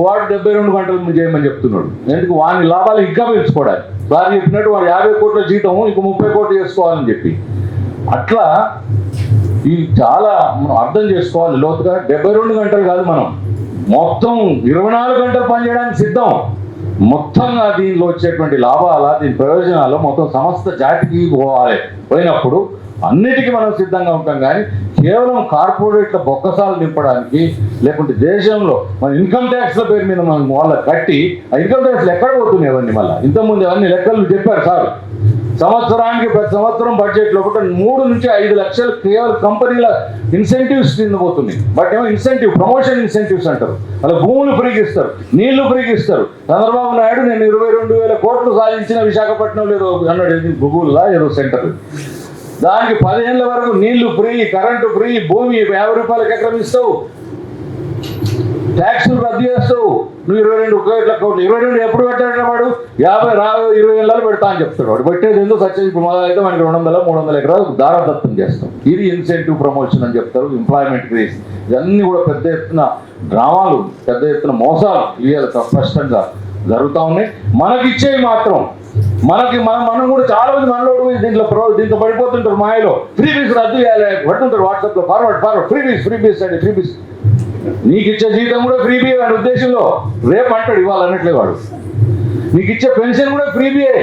వాడు 72 గంటలు చేయమని చెప్తున్నాడు. ఎందుకు? వాని లాభాలు ఇంకా పెంచుకోవడానికి. సార్ చెప్పినట్టు వాడు 50 కోట్ల జీతం ఇంక 30 కోట్లు చేసుకోవాలని చెప్పి. అట్లా ఈ చాలా మనం అర్థం చేసుకోవాలి లోతుగా. 72 గంటలు కాదు, మనం మొత్తం 24 గంటలు పనిచేయడానికి సిద్ధం. మొత్తంగా దీనిలో వచ్చేటువంటి లాభాల దీని ప్రయోజనాలు మొత్తం సమస్త జాతికి పోయినప్పుడు అన్నిటికీ మనం సిద్ధంగా ఉంటాం. కానీ కేవలం కార్పొరేట్ల బొక్కసాలు నింపడానికి, లేకుంటే దేశంలో మన ఇన్కమ్ ట్యాక్స్ల పేరు మీద మనం వాళ్ళ కట్టి ఆ ఇన్కమ్ ట్యాక్స్లు ఎక్కడ పోతున్నాయి అవన్నీ. మళ్ళీ ఇంతకుముందు అవన్నీ లెక్కలు చెప్పారు సార్. సంవత్సరానికి ప్రతి సంవత్సరం బడ్జెట్లో కూడా 3 నుంచి 5 లక్షలు కేవలం కంపెనీల ఇన్సెంటివ్స్ కింద పోతున్నాయి. బట్ ఏమో ఇన్సెంటివ్ ప్రమోషన్ ఇన్సెంటివ్స్ అంటారు. అలా భూములు ఫ్రీకి ఇస్తారు, నీళ్లు ఫ్రీకి ఇస్తారు. చంద్రబాబు నాయుడు నేను 22,000 కోట్లు సాధించిన విశాఖపట్నం ఏదో అన్నాడు, గూగుల్లా ఏదో సెంటర్. దానికి 10 ఏళ్ళ వరకు నీళ్లు ఫ్రీ, కరెంటు ఫ్రీ, భూమి 50 రూపాయలకి ఎకరం ఇస్తావు, ట్యాక్సులు రద్దు చేస్తావు. నువ్వు 22 కోట్లు 22 ఎప్పుడు పెట్టాడు వాడు? 20 ఏళ్ళలో పెడతా అని చెప్తాడు. వాడు పెట్టేది ఎందుకు? సత్యం ఇప్పుడు మొదలైతే మనకి 200-300 ఎకరాలు దారాదత్తం చేస్తాం. ఇది ఇన్సెంటివ్ ప్రమోషన్ అని చెప్తారు, ఎంప్లాయ్మెంట్ క్రియేషన్. ఇవన్నీ కూడా పెద్ద ఎత్తున డ్రామాలు, పెద్ద ఎత్తున మోసాలు క్లియర్ స్పష్టంగా జరుగుతూ ఉన్నాయి. మనకిచ్చేవి మాత్రం మనం కూడా చాలా మంది మనలో దీంట్లో పడిపోతుంటారు మాయలో. ఫ్రీ బీస్ రద్దు చేయాలి పడుతుంటారు వాట్సాప్లో, ఫార్వర్డ్ ఫ్రీ బీస్. నీకు ఇచ్చే జీతం కూడా ఫ్రీబీ వాడి ఉద్దేశంలో. రేపు అంటాడు, ఇవాళ అన్నట్లే వాడు. నీకు ఇచ్చే పెన్షన్ కూడా ఫ్రీబీయే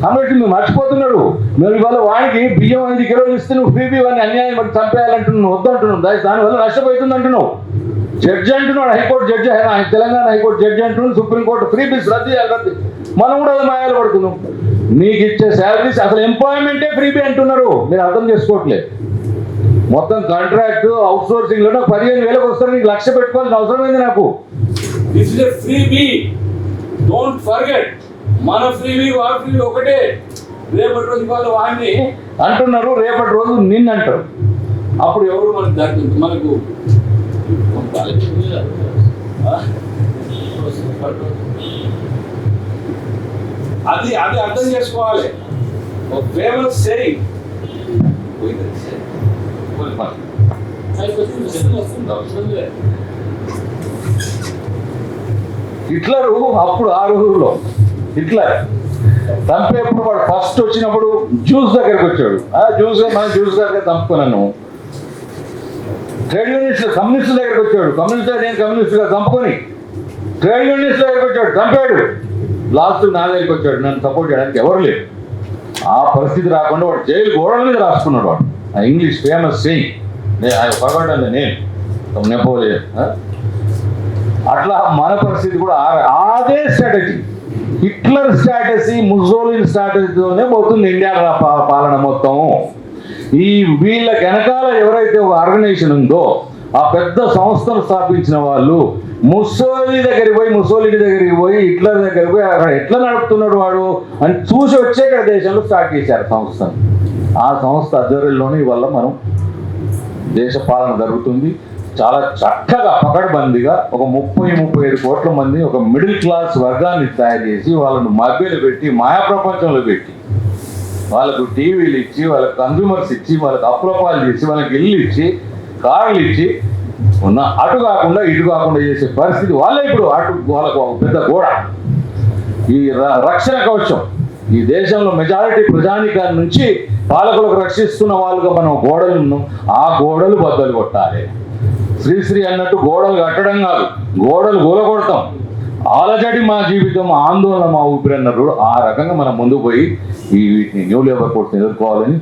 కాబట్టి నువ్వు మర్చిపోతున్నాడు. నువ్వు ఇవాళ వాడికి బియ్యం 5 కిలోలు ఇస్తే నువ్వు ఫ్రీబీ వాడిని అన్యాయం పడి చంపేయాలంటున్నావు, నువ్వు వద్దంటున్నావు. దానివల్ల నష్టపోతుంది అంటున్నావు. జడ్జి అంటున్నాడు, high court judge, Telangana high court judge అంటున్నాడు, సుప్రీంకోర్టు ఫ్రీ బీస్ రద్దు చేయాలి. మనం కూడా అది మాయాలు పడుతున్నాం. నీకు ఇచ్చే శాలరీస్ అసలు ఎంప్లాయ్మెంటే ఫ్రీబీ అంటున్నారు. మీరు అర్థం చేసుకోవట్లేదు. మొత్తం కాంట్రాక్ట్ అవుట్ సోర్సింగ్ లో 15,000 వస్తారు, నీకు 1,00,000 పెట్టుకోవాల్సిన అవసరం ఏంది నాకు? This is a freebie, don't forget. మన ఫ్రీబీ వారి ఫ్రీబీ ఒకటే. రేపటి రోజు వాళ్ళు వాడిని అంటున్నారు, రేపటి రోజు నిన్ను అంటారు. అప్పుడు ఎవరు మనకు అది అర్థం చేసుకోవాలి. ఒక ఫేమస్ సేయింగ్ హిట్లరు అప్పుడు ఆ రోజుల్లో హిట్లర్ చంపేప్పుడు వాడు ఫస్ట్ వచ్చినప్పుడు జ్యూస్ దగ్గరికి వచ్చాడు. మన జ్యూస్ దగ్గర చంపుకున్నాను. ట్రేడ్ యూనియన్స్ కమ్యూనిస్టుల దగ్గరికి వచ్చాడు. నేను కమ్యూనిస్టుగా చంపుకొని ట్రేడ్ యూనియన్స్ దగ్గరికి వచ్చాడు, చంపాడు. లాస్ట్ నా దగ్గరికి వచ్చాడు, నన్ను సపోర్ట్ చేయడానికి ఎవరు లేరు. ఆ పరిస్థితి రాకుండా వాడు జైలు గోడల మీద రాసుకున్నాడు. వాడు ఆ ఇంగ్లీష్ ఫేమస్ సెయింగ్, పగడండి నేను నెపోలియన్. అట్లా మన పరిస్థితి కూడా అదే స్ట్రాటజీ, హిట్లర్ స్ట్రాటజీ, ముసోలిన్ స్ట్రాటజీతోనే పోతుంది ఇండియా పాలన మొత్తం. ఈ వీళ్ళ వెనకాల ఎవరైతే ఒక ఆర్గనైజేషన్ ఉందో, ఆ పెద్ద సంస్థను స్థాపించిన వాళ్ళు ముసోలిని దగ్గరికి పోయి హిట్లర్ దగ్గరికి పోయి అక్కడ ఎట్లా నడుపుతున్నాడు వాడు అని చూసి వచ్చే ఇక్కడ దేశంలో స్టార్ట్ చేశారు సంస్థను. ఆ సంస్థ ఆధ్వర్యంలోనే ఇవాళ మనం దేశ పాలన జరుగుతుంది. చాలా చక్కగా పకడ్బందీగా ఒక 30-35 కోట్ల మంది ఒక మిడిల్ క్లాస్ వర్గాన్ని తయారు చేసి వాళ్ళను మభ్యలు పెట్టి మాయా ప్రపంచంలో పెట్టి వాళ్ళకు టీవీలు ఇచ్చి, వాళ్ళకి కన్జ్యూమర్స్ ఇచ్చి, వాళ్ళకి అప్రూపాలు చేసి, వాళ్ళకి ఇల్లు ఇచ్చి, కార్లు ఇచ్చి ఉన్న అటు కాకుండా ఇటు కాకుండా చేసే పరిస్థితి వాళ్ళే. ఇప్పుడు వాళ్ళకు ఒక పెద్ద గోడ, ఈ రక్షణ కవచం. ఈ దేశంలో మెజారిటీ ప్రజానికాన్ని నుంచి పాలకులకు రక్షిస్తున్న వాళ్ళుగా మనం గోడలు ఉన్నాం. ఆ గోడలు బద్దలు కొట్టాలి. శ్రీశ్రీ అన్నట్టు గోడలు కట్టడం కాదు, గోడలు గోలగొడతాం. ఆలజడి మా జీవితం, ఆందోళన మా ఊపిరి అన్నారు. ఆ రకంగా మనం ముందుకు పోయి వీటిని న్యూ లేబర్ కోర్ట్ని ఎదుర్కోవాలని